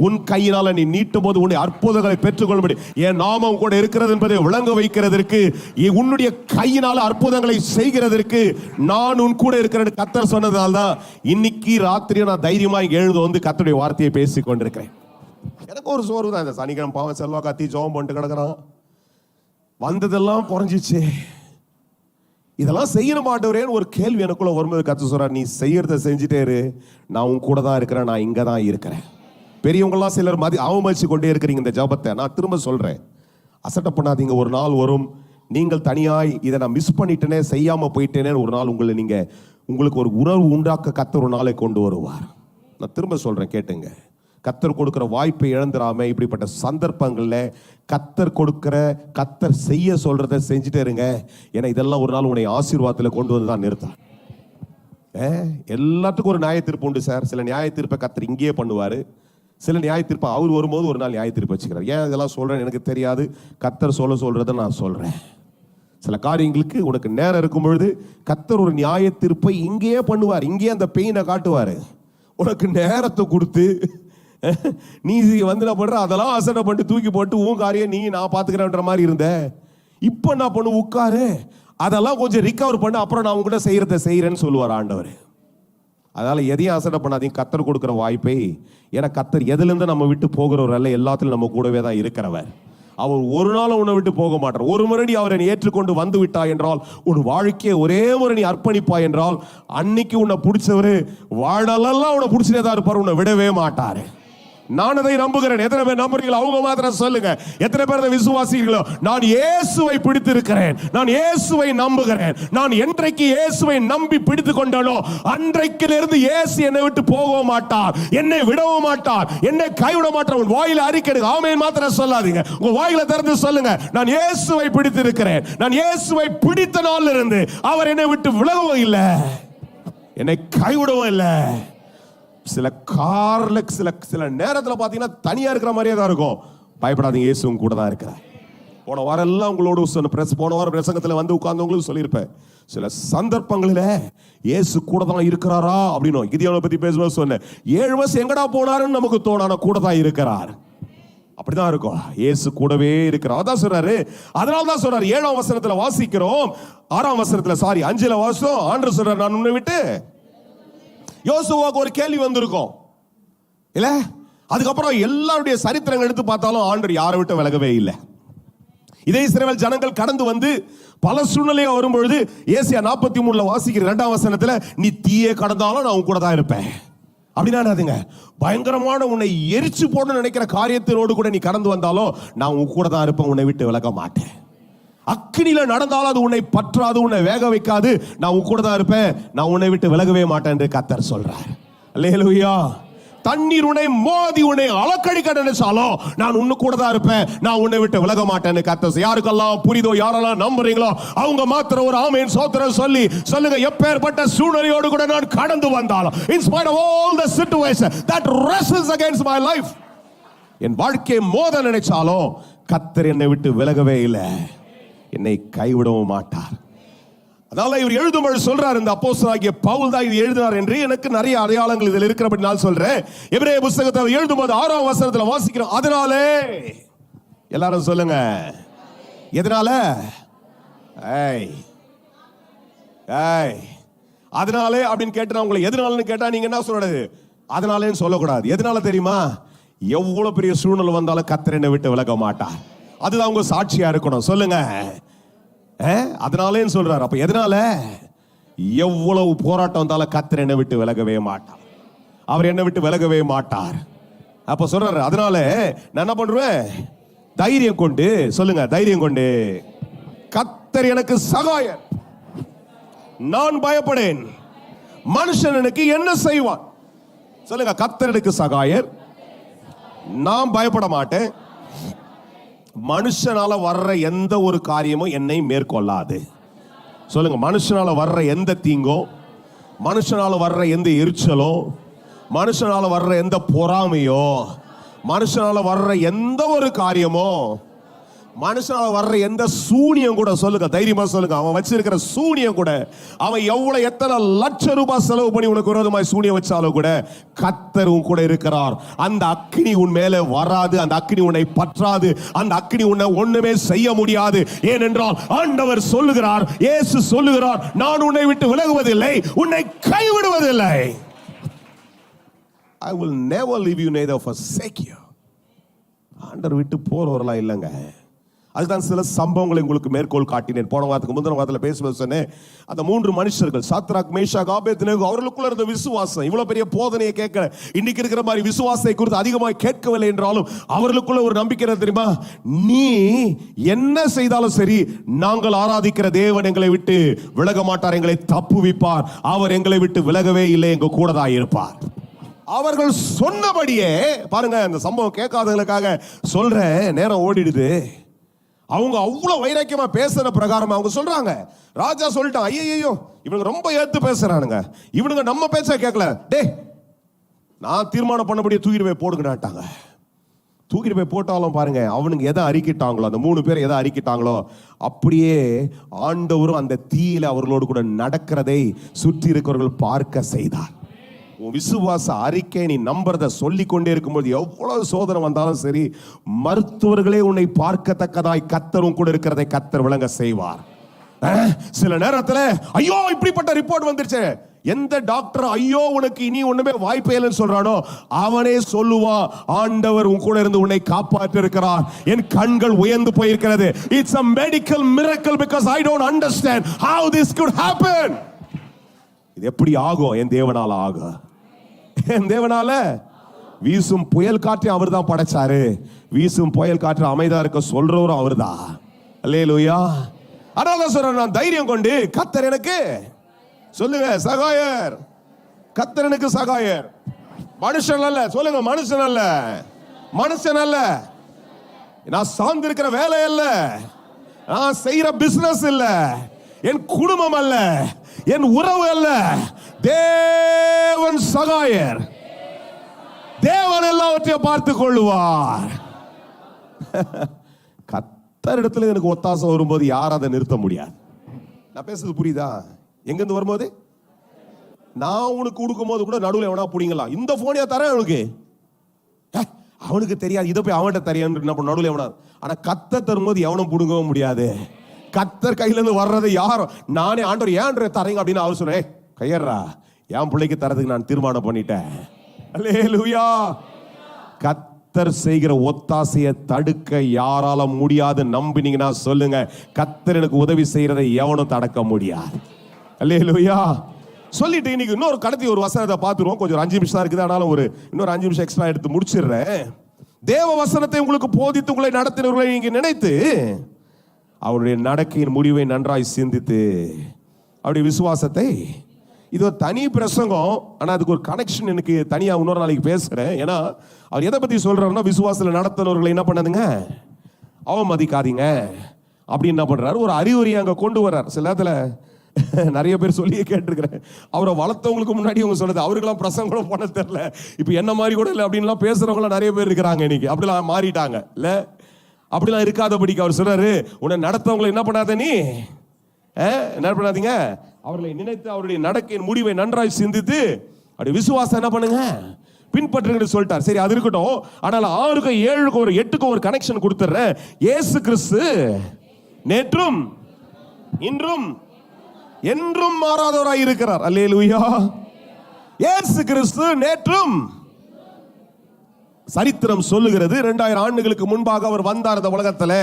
உன் கையினால நீ நீட்டும் போது உன்னுடைய அற்புதங்களை பெற்றுக்கொள்ளும்படி என் நாமம் கூட இருக்கிறது என்பதை விளங்க வைக்கிறதற்கு, உன்னுடைய கையினால அற்புதங்களை செய்கிறதற்கு நான் உன் கூட இருக்கிறேன் கர்த்தர் சொன்னதால் தான் இன்னைக்கு ராத்திரி நான் தைரியமா எழுத வந்து கர்த்தருடைய வார்த்தையை பேசிக் கொண்டிருக்கிறேன். எனக்கு ஒரு சோர்வு தான். இந்த சனிக்கிழமை பாவம் செல்வா கத்தி ஜோம் பண்ணிட்டு கிடக்குறான், வந்ததெல்லாம் குறைஞ்சிச்சு, இதெல்லாம் செய்ய மாட்டேன்னு ஒரு கேள்வி எனக்குள்ள வரும்போது கர்த்தர் சொல்றார், நீ செய்யறத செஞ்சுட்டே இரு, நான் உன் கூட தான் இருக்கிறேன், நான் இங்க தான் இருக்கிறேன். பெரியவங்களாம் சிலர் அவமதிச்சு கொண்டே இருக்கிறீங்க இந்த ஜபத்தை. நான் திரும்ப சொல்றேன், அசட்டை பண்ணாதீங்க. ஒரு நாள் வரும், நீங்கள் தனியாய் இதை நான் மிஸ் பண்ணிட்டேனே, செய்யாம போயிட்டேனே, ஒரு நாள் உங்களுக்கு ஒரு உணர்வு உண்டாக்க கர்த்தர் ஒரு நாளை கொண்டு வருவார். நான் திரும்ப சொல்றேன், கேட்டுங்க. கர்த்தர் கொடுக்கிற வாய்ப்பை இழந்துடாம இப்படிப்பட்ட சந்தர்ப்பங்கள்ல கர்த்தர் செய்ய சொல்றதை செஞ்சுட்டே இருங்க. ஏன்னா இதெல்லாம் ஒரு நாள் உன்னை ஆசீர்வாதத்துல கொண்டு வந்து தான் நிறுத்தான். எல்லாத்துக்கும் ஒரு நியாய தீர்ப்பு உண்டு சார். சில நியாய தீர்ப்பை கர்த்தர் இங்கேயே பண்ணுவாரு, சில நியாய தீர்ப்பை அவர் வரும்போது ஒரு நாள் நியாய தீர்ப்பு வச்சுக்கிறார். ஏன் இதெல்லாம் சொல்றேன்னு எனக்கு தெரியாது, கர்த்தர் சொல்றதை நான் சொல்றேன். சில காரியங்களுக்கு உனக்கு நேரம் இருக்கும் பொழுது கர்த்தர் ஒரு நியாய தீர்ப்பை இங்கேயே பண்ணுவார், இங்கேயே அந்த பெயினை காட்டுவாரு. உனக்கு நேரத்தை கொடுத்து நீ வந்து என்ன பண்ற, அதெல்லாம் அசட்டை பண்ணிட்டு தூக்கி போட்டு உன் காரியம் நீ நான் பாத்துக்கிறேன்ற மாதிரி இருந்த. இப்ப என்ன பண்ணு, உட்காரு, அதெல்லாம் கொஞ்சம் ரிகவர் பண்ணு, அப்புறம் நான் உங்ககிட்ட செய்யறேன்னு சொல்லுவார் ஆண்டவர். அதனால எதையும் அசட்டை பண்ணாதீங்க, கர்த்தர் கொடுக்குற வாய்ப்பை. ஏன்னா கர்த்தர் எதுல இருந்து நம்ம விட்டு போகிறவர் அல்ல, எல்லாத்திலும் நம்ம கூடவே தான் இருக்கிறவர். அவர் ஒரு நாளும் உன்னை விட்டு போக மாட்டார். ஒரு முறை நீ அவரை ஏற்றுக்கொண்டு வந்து விட்டாய் என்றால், உன் வாழ்க்கையை ஒரே முறை நீ அர்ப்பணிப்பாய் என்றால், அன்னைக்கு உன்னை பிடிச்சவரு வாழ்நாளெல்லாம் உன்னை பிடிச்சிட்டே தான் இருப்பார், உன்னை விடவே மாட்டாரு. நான் அதை நம்புகிறேன். எத்தனை பேர் நம்புறீங்களோ அவங்க மாத்திரம் சொல்லுங்க. எத்தனை பேர் விசுவாசிகளோ நான் இயேசுவை பிடித்திருக்கிறேன், நான் இயேசுவை நம்புகிறேன். நான் என்றைக்கு இயேசுவை நம்பி பிடித்து கொண்டானோ அன்றைக்கிலிருந்து இயேசு என்னை விட்டு போகவும் மாட்டார், என்னை விடவும் மாட்டார், என்னை கைவிட மாட்டார். உன் வாயில அறிக்கையிடுங்க. ஆமென் மாத்திரம் சொல்லாதீங்க. உங்க வாயில திறந்து சொல்லுங்க, நான் இயேசுவை பிடித்திருக்கிறேன். நான் இயேசுவை பிடித்த நாளில் இருந்து அவர் என்னை விட்டு விலகவும் இல்லை, என்னை கைவிடவும் இல்லை. சில கார்ல சில நேரத்தில் பார்த்தீங்கன்னா தனியா இருக்கிற மாதிரியே தான் இருக்கும். பயப்படாதீங்க, இயேசு கூட தான் இருக்கிறார். போன வாரம் எல்லாம் உங்களோட போன வாரம் பிரசங்கத்தில் வந்து உட்கார்ந்தவங்களுக்கு சொல்லியிருப்பேன். சில சந்தர்ப்பங்களில் இயேசு கூட தான் இருக்கிறாரா அப்படின்னு கிதியோனை பத்தி பேசும்போது சொன்னேன். 7 வருஷம் எங்கடா போனாருன்னு நமக்கு தோணான கூட தான் இருக்கிறார். அப்படிதான் இருக்கும். இயேசு கூடவே இருக்கிறார். அதான் சொல்றாரு. அதனால தான் சொல்றாரு 7ஆம் வசனத்துல வாசிக்கிறோம், 6ஆம் வசனத்துல 5ல வாசம் ஆண்டவர் சொல்றாரு, நான் உன்னை விட்டு. யோசுவாவுக்கு ஒரு கேள்வி வந்திருக்கும் இல்ல? அதுக்கப்புறம் எல்லாருடைய சரித்திரங்கள் எடுத்து பார்த்தாலும் ஆண்டவர் யாரை விட்டு விலகவே இல்லை. இதே இஸ்ரவேல் ஜனங்கள் கடந்து வந்து பல சூழ்நிலையா வரும்பொழுது ஏசாயா 43ல வாசிக்கிற 2ஆம் வசனத்துல, நீ தீயே கடந்தாலும் நான் உன் கூட தான் இருப்பேன் அப்படின்னா, பயங்கரமான உன்னை எரிச்சு போட நினைக்கிற காரியத்தினோடு கூட நீ கடந்து வந்தாலும் நான் உன் கூட தான் இருப்பேன், உன்னை விட்டு விலக மாட்டேன். அக்கினியில நடந்தாலும் அது உன்னை பற்றாது, உன்னை வேக வைக்காது, நான் உன் கூட தான் இருப்பேன், நான் உன்னை விட்டு விலகவே மாட்டேன் என்று கர்த்தர் சொல்றார். அல்லேலூயா. தண்ணீர் உன்னை மோதி உன்னை அலக்கடிக்க நினைச்சாலும் நான் உன்னை கூட தான் இருப்பேன், நான் உன்னை விட்டு விலக மாட்டேன்னு கர்த்தர். யாருக்கெல்லாம் புரிதோ, யாரெல்லாம் நம்புறீங்களோ அவங்க மாத்திரம் ஒரு ஆமென் ஸ்தோத்திரம் சொல்லி சொல்லுங்க. எப்பேற்பட்ட சூழ்நிலையோடு கூட நான் கடந்து வந்தாலும், in spite of all the situation that wrestles against my life, என் வாழ்க்கையை மோத நினைச்சாலும் கர்த்தர் என்னை விட்டு விலகவே இல்லை, என்னை கைவிடவும் மாட்டார். அதனால இவர் எழுதும்போது சொல்றார், இந்த அப்போஸ்தலனாகிய பவுல் தான் இது எழுதினார் என்று எனக்கு நிறைய அடையாளங்கள் இதில் இருக்கிறபடி நான் சொல்றேன். எபிரேய புத்தகத்தை எழுதும்போது 6ஆம் வசனத்துல வாசிக்கிறோம், அதனாலே. எல்லாரும் சொல்லுங்க, எதனால? அதனாலே அப்படின்னு கேட்டு நான் உங்களை எதனாலன்னு கேட்டா நீங்க என்ன சொல்றது? அதனாலேன்னு சொல்லக்கூடாது. எதனால தெரியுமா? எவ்வளவு பெரிய சூழ்நிலை வந்தாலும் கர்த்தர் என்னை விட்டு விலக மாட்டார். அதுதான் உங்க சாட்சியா இருக்கணும். சொல்லுங்க, அதனாலேன்னு சொல்றாரு. அப்ப எதனால? எவ்வளவு போராட்டம் வந்தாலும் கர்த்தர் என்னை விட்டு விலகவே மாட்டார், அவர் என்னை விட்டு விலகவே மாட்டார். அப்ப சொல்றாரு, அதனால நான் என்ன பண்றேன்? தைரியம் கொண்டு. சொல்லுங்க, தைரியம் கொண்டு. கர்த்தர் எனக்கு சகாயர், நான் பயப்படேன், மனுஷன் எனக்கு என்ன செய்வான்? சொல்லுங்க, கர்த்தர் எனக்கு சகாயர், நான் பயப்பட மாட்டேன், மனுஷனால வர்ற எந்த ஒரு காரியமும் என்னை மேற்கொள்ளாது. சொல்லுங்க, மனுஷனால வர்ற எந்த தீங்கோ, மனுஷனால வர்ற எந்த எரிச்சலோ, மனுஷனால வர்ற எந்த பொறாமையோ, மனுஷனால வர்ற எந்த ஒரு காரியமோ, மனுஷனால வர்ற எந்த சூனியம் கூட, சொல்லுங்க தைரியமா சொல்லுங்க, அவன் வச்சிருக்கிற சூனியம் கூட, அவன் எவ்வளவு எத்தனை லட்சம் ரூபாய் செலவு பண்ணி உனக்கு விரோதமாய் சூனியம் வச்சாலும் கூட கர்த்தர் உன் கூட இருக்கிறார். அந்த அக்கினி உன் மேலே வராது, அந்த அக்கினி உன்னை பற்றாது, அந்த அக்கினி உன்னை ஒண்ணுமே செய்ய முடியாது. ஏனென்றால் ஆண்டவர் சொல்லுகிறார், இயேசு சொல்லுகிறார், நான் உன்னை விட்டு விலகுவதில்லை, உன்னை கைவிடுவதில்லை. I will never leave you, neither forsake you. ஆண்டவர் விட்டு போறவர்களா இல்லைங்க. அதுதான் சில சம்பவங்களை உங்களுக்கு மேற்கோள் காட்டினேன். போன வாரத்துக்கு முந்தின வாரத்தில் பேசுவது சொன்னேன். அந்த 3 மனுஷர்கள் சாத்ராக், மேஷாக், ஆபேத்நேகோ, அவர்களுக்குள்ள இருந்த விசுவாசம் இவ்வளவு பெரிய போதனையை கேட்க இன்னைக்கு இருக்கிற மாதிரி விசுவாசத்தை குறித்து அதிகமாக கேட்கவில்லை என்றாலும் அவர்களுக்குள்ள ஒரு நம்பிக்கை தெரியுமா? நீ என்ன செய்தாலும் சரி, நாங்கள் ஆராதிக்கிற தேவன் எங்களை விட்டு விலக மாட்டார், எங்களை தப்புவிப்பார், அவர் எங்களை விட்டு விலகவே இல்லை, எங்க கூட தான் இருப்பார். அவர்கள் சொன்னபடியே பாருங்க. அந்த சம்பவம் கேட்காதவங்களுக்காக சொல்ற நேரம் ஓடிடுது. அவங்க அவ்வளவு வைராக்கியமா பேசுற பிரகாரம் அவங்க சொல்றாங்க. ராஜா சொல்லிட்டான், ஐயோ இவனுங்க ரொம்ப ஏத்து பேசுறானுங்க, இவனுங்க நம்ம பேச்ச கேட்கல, டே நான் தீர்மானம் பண்ணபடியே தூக்கிட்டு போய் போடுங்கட்டாங்க. தூக்கிட்டு போய் போட்டாலும் பாருங்க, அவனுங்க எதை அறிக்கிட்டாங்களோ, அந்த 3 பேர் எதை அறிக்கிட்டாங்களோ அப்படியே ஆண்டவரும் அந்த தீயில அவர்களோடு கூட நடக்கிறதை சுற்றி இருக்கிறவர்கள் பார்க்க செய்தார். உன் விசுவாச அறிக்கை நீ நம்புறத சொல்லிக் கொண்டே இருக்கும்போது எவ்வளவு சோதனை வந்தாலும் சரி, மருத்துவர்களே உன்னை பார்க்கத்தக்கதாய் கர்த்தரும் கூட இருக்கிறதை கர்த்தர் விளங்க செய்வார். சில நேரத்தில் ஐயோ இப்படிப்பட்ட ரிப்போர்ட் வந்துருச்சு, எந்த டாக்டர் ஐயோ உனக்கு இனி ஒண்ணுமே வாய்ப்பே இல்லைன்னு சொல்றானோ அவனே சொல்லுவான், ஆண்டவர் உன் கூட இருந்து உன்னை காப்பாற்றி இருக்கிறார், என் கண்கள் உயர்ந்து போயிருக்கிறது. It's a medical miracle because I don't understand how this could happen. இது எப்படி ஆகும்? என் தேவனால ஆகும், என் தேவனால வீசும் புயல் காற்றை அவர் தான் படைச்சாரு. வீசும் புயல் காற்று அமைதியா இருக்க சொல்றவரும் அவர் தான். அல்லேலூயா. அதான் சொல்றேன், நான் தைரியம் கொண்டு கர்த்தர் எனக்கு சொல்லுங்க சகாயர். கர்த்தர் எனக்கு சகாயர். மனுஷன் அல்ல, சொல்லுங்க மனுஷன் அல்ல, மனுஷன் அல்ல. நான் சார்ந்திருக்கிற வேலை அல்ல, நான் செய்யற பிசினஸ் இல்ல, என் குடும்பம் அல்ல, என் உறவு அல்ல, தேவன் சகாயர். தேவன் எல்லாவற்றையும் பார்த்துக் கொள்வார். கர்த்தர் இடத்துல எனக்கு ஒத்தாசை வரும்போது யாரும் அதை நிறுத்த முடியாது. நான் பேசுறது புரியுதா? எங்கிருந்து வரும்போது, நான் உனக்கு கொடுக்கும் போது கூட நடுவில் எவனா புடிங்கலாம். இந்த போனியா தரேன் அவனுக்கு, அவனுக்கு தெரியாது, இதை போய் அவன்கிட்ட தெரியாது நடுவில் எவனா. ஆனா கர்த்தர் தரும்போது எவனும் புடுங்கவும் முடியாது. கர்த்தர் கையில இருந்து வர்றது யாரும், நானே ஆண்டவர் ஏன் தரீங்க அப்படின்னு அவர் சொன்னேன், கையறா என் பிள்ளைக்கு தரதுக்கு நான் தீர்மானம் பண்ணிட்டேன். அல்லேலூயா. கர்த்தர் செய்கிற ஒத்தாசையை தடுக்க யாரால முடியாது. நம்பினீங்கன்னா சொல்லுங்க, கர்த்தர் எனக்கு உதவி செய்யறதை எவனும் தடுக்க முடியாது. அல்லேலூயா. சொல்லிட்டு இன்னைக்கு இன்னொரு கடத்தி ஒரு வசனத்தை பார்த்துருவோம். கொஞ்சம் 5 நிமிஷம் தான் இருக்குது, ஆனாலும் இன்னொரு 5 நிமிஷம் எக்ஸ்ட்ரா எடுத்து முடிச்சிடுறேன். தேவ வசனத்தை உங்களுக்கு போதித்து உங்களை நடத்தினவர்களை நீங்க நினைத்து அவருடைய நடக்கையின் முடிவை நன்றாய் சிந்தித்து அவருடைய விசுவாசத்தை, இது ஒரு தனி பிரசங்கம், ஆனா அதுக்கு ஒரு கனெக்ஷன் எனக்கு தனியா இன்னொரு நாளைக்கு பேசுறேன். ஏன்னா அவர் எதை பத்தி சொல்றாருன்னா, விசுவாசத்தில் நடத்தினவர்களை என்ன பண்ணாதுங்க, அவமதிக்காதீங்க அப்படின்னு என்ன பண்றாரு, ஒரு அறிவுரையை அங்க கொண்டு வர்றார். சில நேரத்துல நிறைய பேர் சொல்லியே கேட்டிருக்கிறேன், அவரை வளர்த்தவங்களுக்கு முன்னாடி அவங்க சொன்னது, அவருக்கெல்லாம் பிரசங்கம் பண்ண தெரியல, இப்ப என்ன மாதிரி கூட இல்லை அப்படின்லாம் பேசுறவங்களாம் நிறைய பேர் இருக்கிறாங்க இன்னைக்கு. அப்படிலாம் மாறிட்டாங்க இல்ல, அப்படிலாம் இருக்காதபடிக்கு அவர் சொல்றாரு, உன்னை நடத்தவங்களை என்ன பண்ணாத, நீ என்ன பண்ணாதீங்க, அவர்களை நினைத்து அவருடைய நடக்கையின் முடிவை நன்றாய் சிந்தித்து அப்படி விசுவாசம் என்ன பண்ணுங்க, பின்பற்றுங்க சொல்லிட்டார். சரி, அது இருக்கட்டும். ஆனால் 6க்கும் 7க்கும் ஒரு 8க்கும் ஒரு கனெக்ஷன் கொடுத்துறேன். இயேசு கிறிஸ்து நேற்றும் இன்றும் என்றும் மாறாதவராய் இருக்கிறார். அல்லேலூயா. இயேசு கிறிஸ்து நேற்றும், சரித்திரம் சொல்லுகிறது 2000 ஆண்டுகளுக்கு முன்பாக அவர் வந்தார் இந்த உலகத்தில்,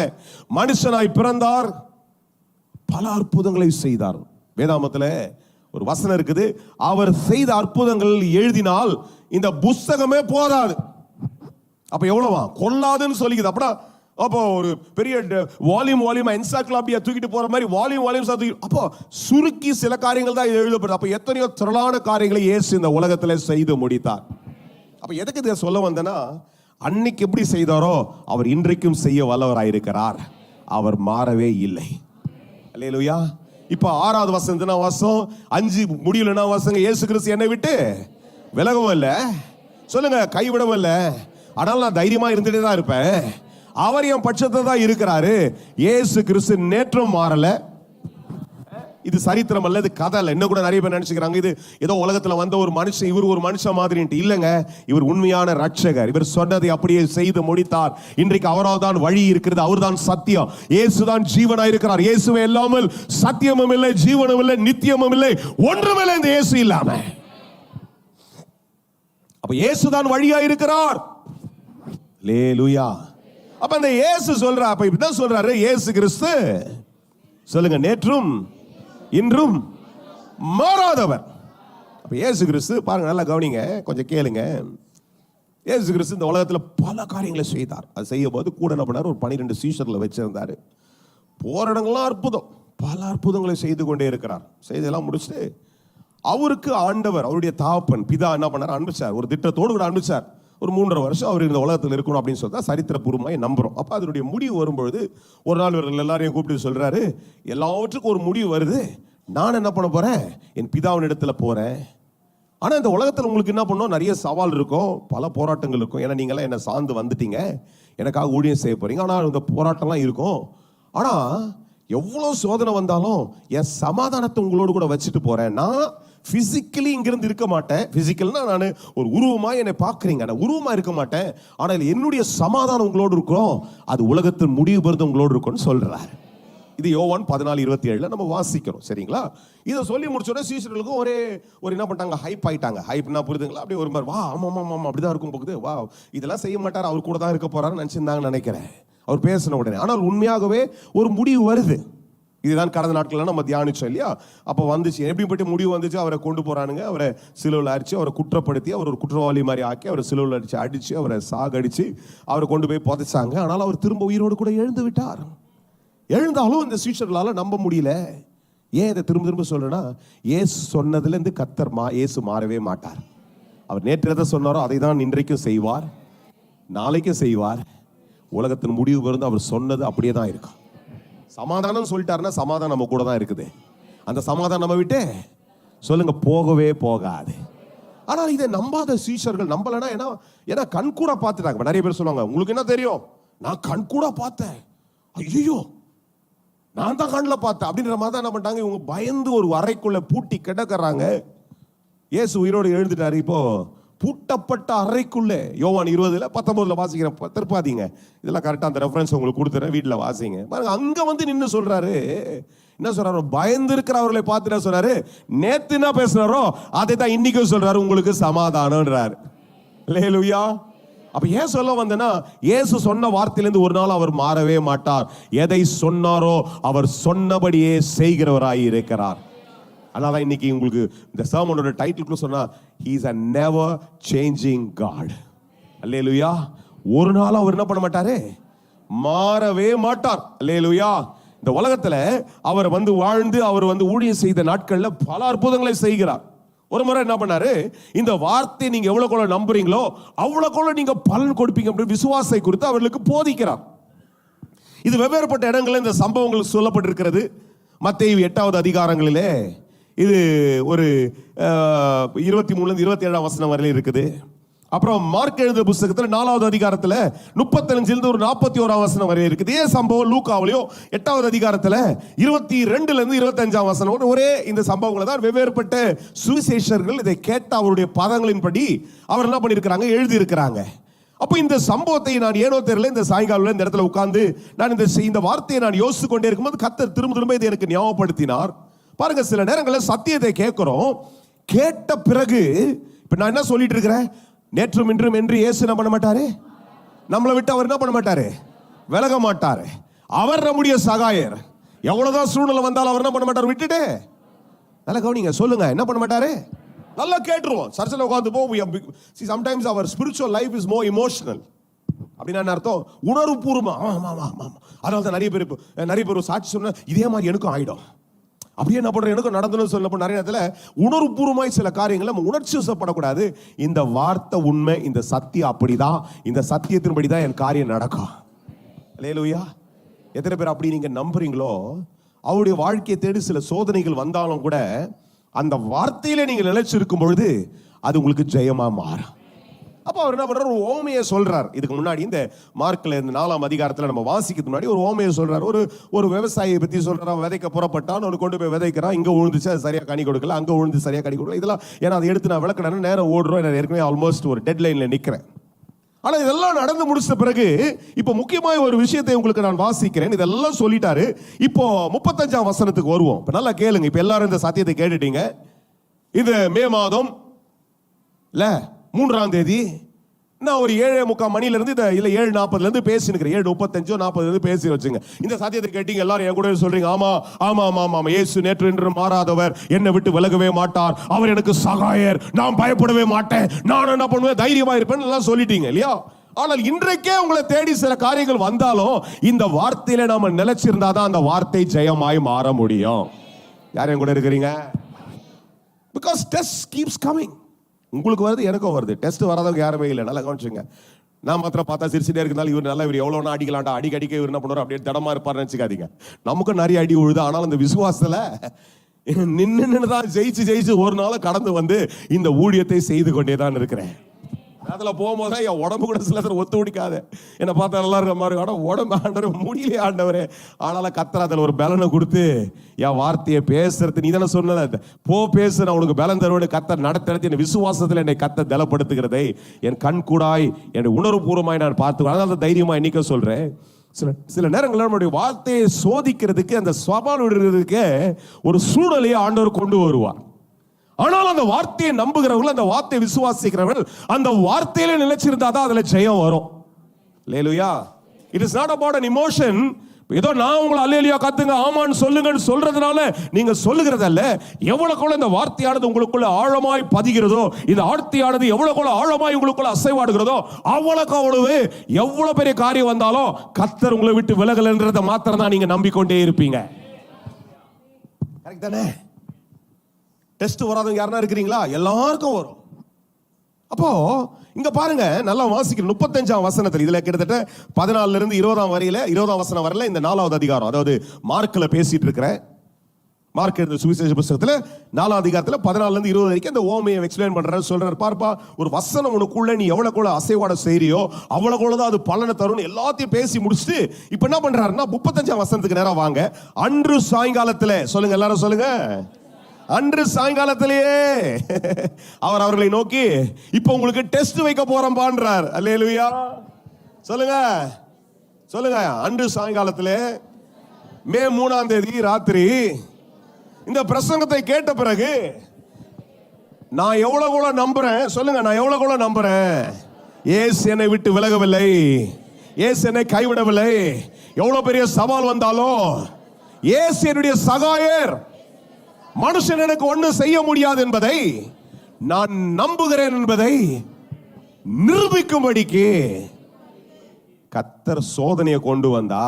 மனுஷனாய் பிறந்தார், பல அற்புதங்களை செய்தார். வேதாமத்தில் ஒரு வசனம் இருக்குது, அவர் செய்த அற்புதங்கள் எழுதினால் இந்த புஸ்தகமே போதாது. அப்ப எவ்வளவா கொள்ளாதுன்னு சொல்லிக்குது. அப்படா அப்போ ஒரு பெரிய வால்யூம் என்சைக்ளோபீடியா தூக்கிட்டு போற மாதிரி வால்யூம் தூக்கி, அப்போ சுருக்கி சில காரியங்கள் தான் எழுதப்படுது. அப்ப எத்தனையோ திரளான காரியங்களை இயேசு இந்த உலகத்துல செய்து முடித்தார். அப்ப எதுக்கு இதை சொல்ல வந்தேன்னா, அன்னைக்கு எப்படி செய்தாரோ அவர் இன்றைக்கும் செய்ய வல்லவராயிருக்கிறார். அவர் மாறவே இல்லை. அல்லேலூயா. இப்ப 6வது வசனம் வாசம் 5 முடியலன்னா வாசங்க, இயேசு கிறிஸ்து என்னை விட்டு விலகவும் இல்லை, சொல்லுங்க கைவிடவும் இல்லை, ஆனால் நான் தைரியமா இருந்துட்டே தான் இருப்பேன். அவர் என் பட்சத்தை தான் இருக்கிறாரு. இயேசு கிறிஸ்து நேற்றும் மாறல. இது சரித்திரம் அல்ல, இது கதை அல்ல. இன்னும் கூட நிறைய பேர் நினைச்சுக்கிறாங்க இது ஏதோ உலகத்துல வந்த ஒரு மனுஷன், இவர் ஒரு மனுஷன் மாதிரின்ட்டு. இல்லைங்க, இவர் உண்மையான ரட்சகர். இவர் சொன்னதை அப்படியே செய்து முடித்தார். இன்றைக்கு அவரால் தான் வழி இருக்கிறது, அவர் தான் சத்தியம், இயேசுதான் ஜீவனா இருக்கிறார். இயேசுவே இல்லாமல் சத்தியமும் இல்லை, ஜீவனும் இல்லை, நித்தியமும் இல்லை, ஒன்றுமில்லை இந்த இயேசு இல்லாம. அப்ப இயேசுதான் வழியா இருக்கிறார். அல்லேலூயா. அப்ப அந்த இயேசு சொல்ற, அப்ப இப்படிதான் சொல்றாரு, இயேசு கிறிஸ்து சொல்லுங்க நேற்றும் இன்றும் மாறாதவர். அப்ப இயேசு கிறிஸ்து பாருங்க, நல்லா கவனிங்க, கொஞ்சம் கேளுங்க. இயேசு கிறிஸ்து இந்த உலகத்துல பல காரியங்களை செய்தார். அது செய்யும் போது கூட என்ன பண்ணார், ஒரு 12 சீஷர்களை வச்சிருந்தாரு. போற இடங்கள்லாம் அற்புதம், பல அற்புதங்களை செய்து கொண்டே இருக்கிறார். செய்தெல்லாம் முடிச்சுட்டு அவருக்கு ஆண்டவர், அவருடைய தகப்பன் பிதா என்ன பண்ணார், அனுப்பிச்சார். ஒரு திட்டத்தோடு கூட அனுப்பிச்சார். ஒரு 3.5 வருஷம் அவர் இந்த உலகத்தில் இருக்கணும் அப்படின்னு சொல்லிட்டு சரித்திரபூர்வமாய் நம்புறோம். அப்ப அதனுடைய முடிவு வரும்பொழுது ஒரு நாள் இவர்கள் எல்லாரையும் கூப்பிட்டு சொல்றாரு, எல்லாவற்றுக்கும் ஒரு முடிவு வருது, நான் என்ன பண்ண போறேன், என் பிதாவின் இடத்துல போறேன். ஆனா இந்த உலகத்தில் உங்களுக்கு என்ன பண்ணோம், நிறைய சவால் இருக்கும், பல போராட்டங்கள் இருக்கும். ஏன்னா நீங்களாம் என்ன சார்ந்து வந்துட்டீங்க, எனக்காக ஊழியம் செய்ய போறீங்க. ஆனா இந்த போராட்டம்லாம் இருக்கும். ஆனா எவ்வளவு சோதனை வந்தாலும் என் சமாதானத்தை உங்களோடு கூட வச்சுட்டு போறேன். நான் பிசிக்கலி இங்கிருந்து இருக்க மாட்டேன். பிசிக்கல்னா நான் ஒரு உருவமா என்னை பார்க்குறீங்க, நான் உருவமா இருக்க மாட்டேன். ஆனால் என்னுடைய சமாதானம் உங்களோடு இருக்கும், அது உலகத்தின் முடிவு பெறுது உங்களோடு இருக்கும்னு சொல்றாரு. இது யோவான் 14:27 நம்ம வாசிக்கிறோம். சரிங்களா? இதை சொல்லி முடிச்சோட சீஷர்களுக்கும் ஒரு என்ன பண்ணிட்டாங்க, ஹைப் ஆயிட்டாங்க. ஹைப்னா புரியுதுங்களா? அப்படியே ஒரு மாதிரி வா ஆமா அப்படிதான் இருக்கும் போகுது, வா இதெல்லாம் செய்ய மாட்டார், அவர் கூட தான் இருக்க போறாருன்னு நினைச்சிருந்தாங்கன்னு நினைக்கிறேன் அவர் பேசின உடனே. ஆனால் உண்மையாகவே ஒரு முடிவு வருது. இதுதான் கடந்த நாட்கள் நம்ம தியானிச்சோம் இல்லையா? அப்போ வந்துச்சு, எப்படிப்பட்ட முடிவு வந்துச்சு? அவரை கொண்டு போறானுங்க, அவரை சிலுவையில் அடிச்சு, அவரை குற்றப்படுத்தி, அவர் ஒரு குற்றவாளி மாதிரி ஆக்கி, அவரை சிலுவையில் அடிச்சு அவரை சாகடிச்சு அவரை கொண்டு போய் புதைச்சாங்க. ஆனால் அவர் திரும்ப உயிரோடு கூட எழுந்து விட்டார். எழுந்தாலும் இந்த சீஷர்களால் நம்ப முடியல. ஏன் இதை திரும்ப திரும்ப சொல்றேன்னா, இயேசு சொன்னதுலேருந்து இயேசு மாறவே மாட்டார். அவர் நேற்று எதை சொன்னாரோ அதை தான் இன்றைக்கும் செய்வார், நாளைக்கும் செய்வார். உலகத்தின் முடிவு பிறந்து அவர் சொன்னது அப்படியே தான் இருக்கும். சமாதானம் சொல்லிட்டாருன்னா சமாதானம் நம்ம கூட தான் இருக்குது. அந்த சமாதானம் நம்ம விட்டு சொல்லுங்க போகவே போகாது. ஆனால் இதை நம்பாத சீஷர்கள் நம்பலன்னா ஏன்னா கண் கூட பார்த்துட்டாங்க. நிறைய பேர் சொல்லுவாங்க, உங்களுக்கு என்ன தெரியும், நான் கண் கூட பார்த்தேன், ஐயோ நான் தான் கண்ணில் பார்த்தேன் அப்படின்ற மாதிரி தான் என்ன பண்ணிட்டாங்க. இவங்க பயந்து ஒரு அறைக்குள்ள பூட்டி கிடக்கிறாங்க. இயேசு உயிரோடு எழுந்துட்டாரு. இப்போ பூட்டப்பட்ட அறைக்குள்ளே யோவான் 20:19 வாசிக்கிறேன், திருப்பாதீங்க. இதெல்லாம் கரெக்டாக அந்த ரெஃபரன்ஸ் உங்களுக்கு கொடுத்துறேன், வீட்டில் வாசிங்க பாருங்க. அங்கே வந்து நின்று சொல்றாரு, என்ன சொல்றாரு, பயந்து இருக்கிறவர்களை பார்த்துட்டு சொல்றாரு, நேத்து என்ன பேசுறாரோ அதை தான் இன்னைக்கும் சொல்றாரு, உங்களுக்கு சமாதானம்ன்றாரு. அல்லேலூயா. அப்ப ஏன் சொல்ல வந்தேன்னா, இயேசு சொன்ன வார்த்தையிலிருந்து ஒரு நாள் அவர் மாறவே மாட்டார். எதை சொன்னாரோ அவர் சொன்னபடியே செய்கிறவராய் இருக்கிறார். அதனால இன்னைக்கு உங்களுக்கு இந்த சர்மனோட டைட்டில் சொன்னா, he is a never changing God. அல்லேலூயா. ஒரு நாள் அவர் என்ன பண்ண மாட்டாரு, மாறவே மாட்டார். அல்லேலூயா. இந்த உலகத்துல அவர் வந்து வாழ்ந்து அவர் வந்து ஊழியம் செய்த நாட்கள்ல பல அற்புதங்களை செய்கிறார். ஒரு முறை என்ன பண்ணாரு, இந்த வார்த்தை நீங்க எவ்வளவு நம்புறீங்களோ அவ்வளவு நீங்க பலன் கொடுப்பீங்க அப்படின்னு விசுவாசத்தை குறித்து அவர்களுக்கு போதிக்கிறார். இது வெவ்வேறுபட்ட இடங்களில் இந்த சம்பவங்கள் சொல்லப்பட்டிருக்கிறது. மத்தேயு 8வது அதிகாரங்களிலே இது ஒரு 23-27 வரையில இருக்குது. அப்புறம் மார்க் எழுதிய புத்தகத்தில் 4வது அதிகாரத்தில் 35 ஒரு 41 வரை இருக்குது. இதே சம்பவம் லூக்காவிலையும் 8வது அதிகாரத்தில் 22-25 ஒரே இந்த சம்பவங்களை தான் வெவ்வேறுபட்ட சுவிசேஷர்கள் இதை கேட்ட அவருடைய பதங்களின்படி அவர் என்ன பண்ணியிருக்கிறாங்க, எழுதியிருக்கிறாங்க. அப்போ இந்த சம்பவத்தை நான் ஏனோ தெரியல, இந்த சாயங்காலம் இந்த இடத்துல உட்கார்ந்து நான் இந்த வார்த்தையை நான் யோசித்து கொண்டே இருக்கும்போது கர்த்தர் திரும்ப இதை எனக்கு ஞாபகப்படுத்தினார். பாருங்க, சில நேரங்களில் சத்தியத்தை கேட்கிறோம், கேட்ட பிறகு இப்ப நான் என்ன சொல்லிட்டு இருக்கிறேன், நேற்றும் இன்றும் என்று இயேசு என்ன பண்ண மாட்டாரு, நம்மளை விட்டு அவர் என்ன பண்ண மாட்டாரு, விலக மாட்டாரு. அவர் நம்முடைய சகாயர். எவ்வளவுதான் சூழ்நிலை வந்தாலும் அவர் என்ன பண்ண மாட்டார், விட்டுட்டு நல்லா கவனிங்க, சொல்லுங்க, என்ன பண்ண மாட்டாரு, நல்லா கேட்டுருவோம். சர்ச்சில் உட்காந்து போவோம். சம்டைம்ஸ் அவர் spiritual life is more emotional. அப்படின்னா அர்த்தம் உணர்வு பூர்வமா. அதனால தான் நிறைய பேர் சாட்சி சொன்ன இதே மாதிரி எனக்கும் ஆயிடும், அப்படியே என்ன பண்றோம், எனக்கும் நடந்ததுன்னு சொல்லப்போ நிறைய நேரத்தில் உணர்வுபூர்வமாய் சில காரியங்களை நம்ம உணர்ச்சி வசப்படக்கூடாது. இந்த வார்த்தை உண்மை, இந்த சத்தியம் அப்படிதான், இந்த சத்தியத்தின்படி தான் என் காரியம் நடக்கும். அல்லேலூயா. எத்தனை பேர் அப்படி நீங்க நம்புறீங்களோ, அவருடைய வாழ்க்கையை தேடி சில சோதனைகள் வந்தாலும் கூட அந்த வார்த்தையில நீங்கள் நிலைச்சிருக்கும் பொழுது அது உங்களுக்கு ஜெயமா மாறும். அப்போ அவர் என்ன பண்றாரு, ஒரு ஓமையை சொல்றார். இதுக்கு முன்னாடி இந்த மார்க்ல இந்த 4ஆம் அதிகாரத்தில் நம்ம வாசிக்கிறதுக்கு முன்னாடி ஒரு ஓமையை சொல்றாரு. ஒரு விவசாயியை பத்தி சொல்றான். விதைக்க புறப்பட்டான், அவனை கொண்டு போய் விதைக்கிறான். இங்க விழுந்துச்சு, அது சரியா கனி கொடுக்கல, அங்க விழுந்து சரியா கனி கொடுக்கல. இதெல்லாம் ஏன்னா அதை எடுத்து நான் விளக்கணும், நேரம் ஓடுறோம், நான் ஏற்கனவே ஆல்மோஸ்ட் ஒரு டெட்லைன்ல நிக்கிறேன். ஆனா இதெல்லாம் நடந்து முடிச்ச பிறகு இப்போ முக்கியமாக ஒரு விஷயத்தை உங்களுக்கு நான் வாசிக்கிறேன். இதெல்லாம் சொல்லிட்டாரு. இப்போ 35ஆம் வசனத்துக்கு வருவோம். இப்ப நல்லா கேளுங்க. இப்ப எல்லாரும் இந்த சத்தியத்தை கேட்டுட்டீங்க. இது மே மாதம் இல்ல 3ஆம் தேதி நான் ஒரு 7:45 மணிலேருந்து இல்லை 7:40 பேசினுக்கிறேன். 7:35 40 பேசி வச்சுங்க. இந்த சத்தியத்தை கேட்டீங்க, எல்லாரும் என் கூட சொல்றீங்க, ஆமா ஆமா ஆமா ஆமா, இயேசு நேற்று என்று மாறாதவர், என்னை விட்டு விலகவே மாட்டார், அவர் எனக்கு சகாயர், நான் பயப்படவே மாட்டேன், நான் என்ன பண்ணுவேன், தைரியமா இருப்பேன் எல்லாம் சொல்லிட்டீங்க இல்லையா? ஆனால் இன்றைக்கே உங்களை தேடி சில காரியங்கள் வந்தாலும் இந்த வார்த்தையில நாம நிலைச்சிருந்தாதான் அந்த வார்த்தை ஜெயமாய் மாற முடியும். யாரையும் கூட இருக்கிறீங்க? Because test keeps coming. உங்களுக்கு வருது, எனக்கும் வருது. டெஸ்ட் வராதவங்க யாருமே இல்லை. நல்லா கவனிச்சுங்க. நான் மாத்திரம் பார்த்தா சிரிச்சுட்டே இருக்கிறதால இவர் எவ்வளோனா அடிக்கலாம்டா, அடிக்க இவர் என்ன பண்ணுவார், அப்படியே தடமா இருப்பார்னு நினச்சிக்காதீங்க. நமக்கும் நிறைய அடி உழுது. ஆனால் அந்த விசுவாசத்துல நின்று தான் ஜெயிச்சு ஒரு நாள் கடந்து வந்து இந்த ஊழியத்தை செய்து கொண்டே தான் இருக்கிறேன். அதுல போகும்போது என் உடம்பு கூட சில பேர் ஒத்து முடிக்காது. என்னை பார்த்தா நல்லா இருக்க மாதிரி, உடம்பு ஆண்டவர் முடியலையே ஆண்டவரே. ஆனாலும் கத்தர் அதில் ஒரு பலனை கொடுத்து என் வார்த்தையை பேசுறது, நீ தானே சொன்ன போ பேசு, நான் உனக்கு பலன் தருவேன். கத்தர் நடத்தி என் விசுவாசத்தில் என்னை கத்த பலப்படுத்துகிறதை என் கண் கூடாய் என் உணர்வுபூர்வமாய் நான் பார்த்து, அதனால தைரியமா இன்னைக்கு சொல்றேன். சில நேரங்களில் நம்மளுடைய வார்த்தையை சோதிக்கிறதுக்கு, அந்த சவால் விடுறதுக்கு ஒரு சூழலையை ஆண்டவர் கொண்டு வருவார். ஆனால் அந்த வார்த்தையை நம்புகிறவர்கள், அந்த வார்த்தையை விசுவாசிக்கிறவர்கள் அந்த வார்த்தையில நிலைச்சிருந்தாதான் அதுல ஜெயம் வரும். அல்லேலூயா. It is not about an emotion. ஏதோ நான் உங்களை அல்லேலூயா கத்துங்க ஆமான்னு சொல்லுங்கன்னு சொல்றதுனால நீங்க சொல்லுகிறதல்ல. எவ்வளவுக்குள்ள இந்த வார்த்தையானது உங்களுக்குள்ள ஆழமாய் பதிகிறதோ, இந்த வார்த்தையானது எவ்வளவுக்குள்ள ஆழமாய் உங்களுக்குள்ள அசைவாடுகிறதோ, அவ்வளவு எவ்வளவு பெரிய காரியம் வந்தாலும் கர்த்தர் உங்களை விட்டு விலகலன்றதை மாத்திரம் தான் நீங்க நம்பிக்கொண்டே இருப்பீங்க. கரெக்ட் தானே? டெஸ்ட் வராதவங்க யாருன்னா இருக்கிறீங்களா? எல்லாருக்கும் வரும். அப்போ இங்க பாருங்க, நல்லா வாசிக்கிற 35ஆம் வசனத்தில், இதுல கிட்டத்தட்ட 14 இருந்து 20ஆம் வரையில 20ஆம் வசனம் வரல இந்த 4வது அதிகாரம், அதாவது மார்க்ல பேசிட்டு இருக்கிற மார்க் எழுதின சுவிசேஷ புத்தகத்துல 4ஆம் அதிகாரத்துல 14 இருந்து 20 வரைக்கும் இந்த ஓமையை எக்ஸ்பிளைன் பண்றாரு. சொல்றாரு, பார்ப்பா, ஒரு வசனம் உனக்குள்ள நீ எவ்வளவுக்குள்ள அசைவாட செய்றியோ அவ்வளவுக்குள்ளதான் அது பலனை தரும். எல்லாத்தையும் பேசி முடிச்சுட்டு இப்ப என்ன பண்றாருன்னா 35ஆம் வசனத்துக்கு நேரம் வாங்க. அன்று சாயங்காலத்துல, சொல்லுங்க எல்லாரும் சொல்லுங்க, அன்று சாயங்காலத்திலேயே அவர் அவர்களை நோக்கி, இப்ப உங்களுக்கு டெஸ்ட் வைக்க போறோம் பான்றார். அல்லேலூயா சொல்லுங்க, சொல்லுங்க. அன்று சாயங்காலத்திலே மே 3ஆம் தேதி ராத்திரி இந்த பிரசங்கத்தை கேட்ட பிறகு நான் எவ்வளவு நம்புறேன், சொல்லுங்க, நான் எவ்வளவு நம்புறேன், இயேசு என்னை விட்டு விலகவில்லை, இயேசு என்னை கைவிடவில்லை. எவ்வளவு பெரிய சவால் வந்தாலும் இயேசு என்னுடைய சகாயர், மனுஷன் எனக்கு ஒன்றும் செய்ய முடியாது என்பதை நான் நம்புகிறேன் என்பதை நிரூபிக்கும்படிக்கு கர்த்தர் சோதனையை கொண்டு வந்தா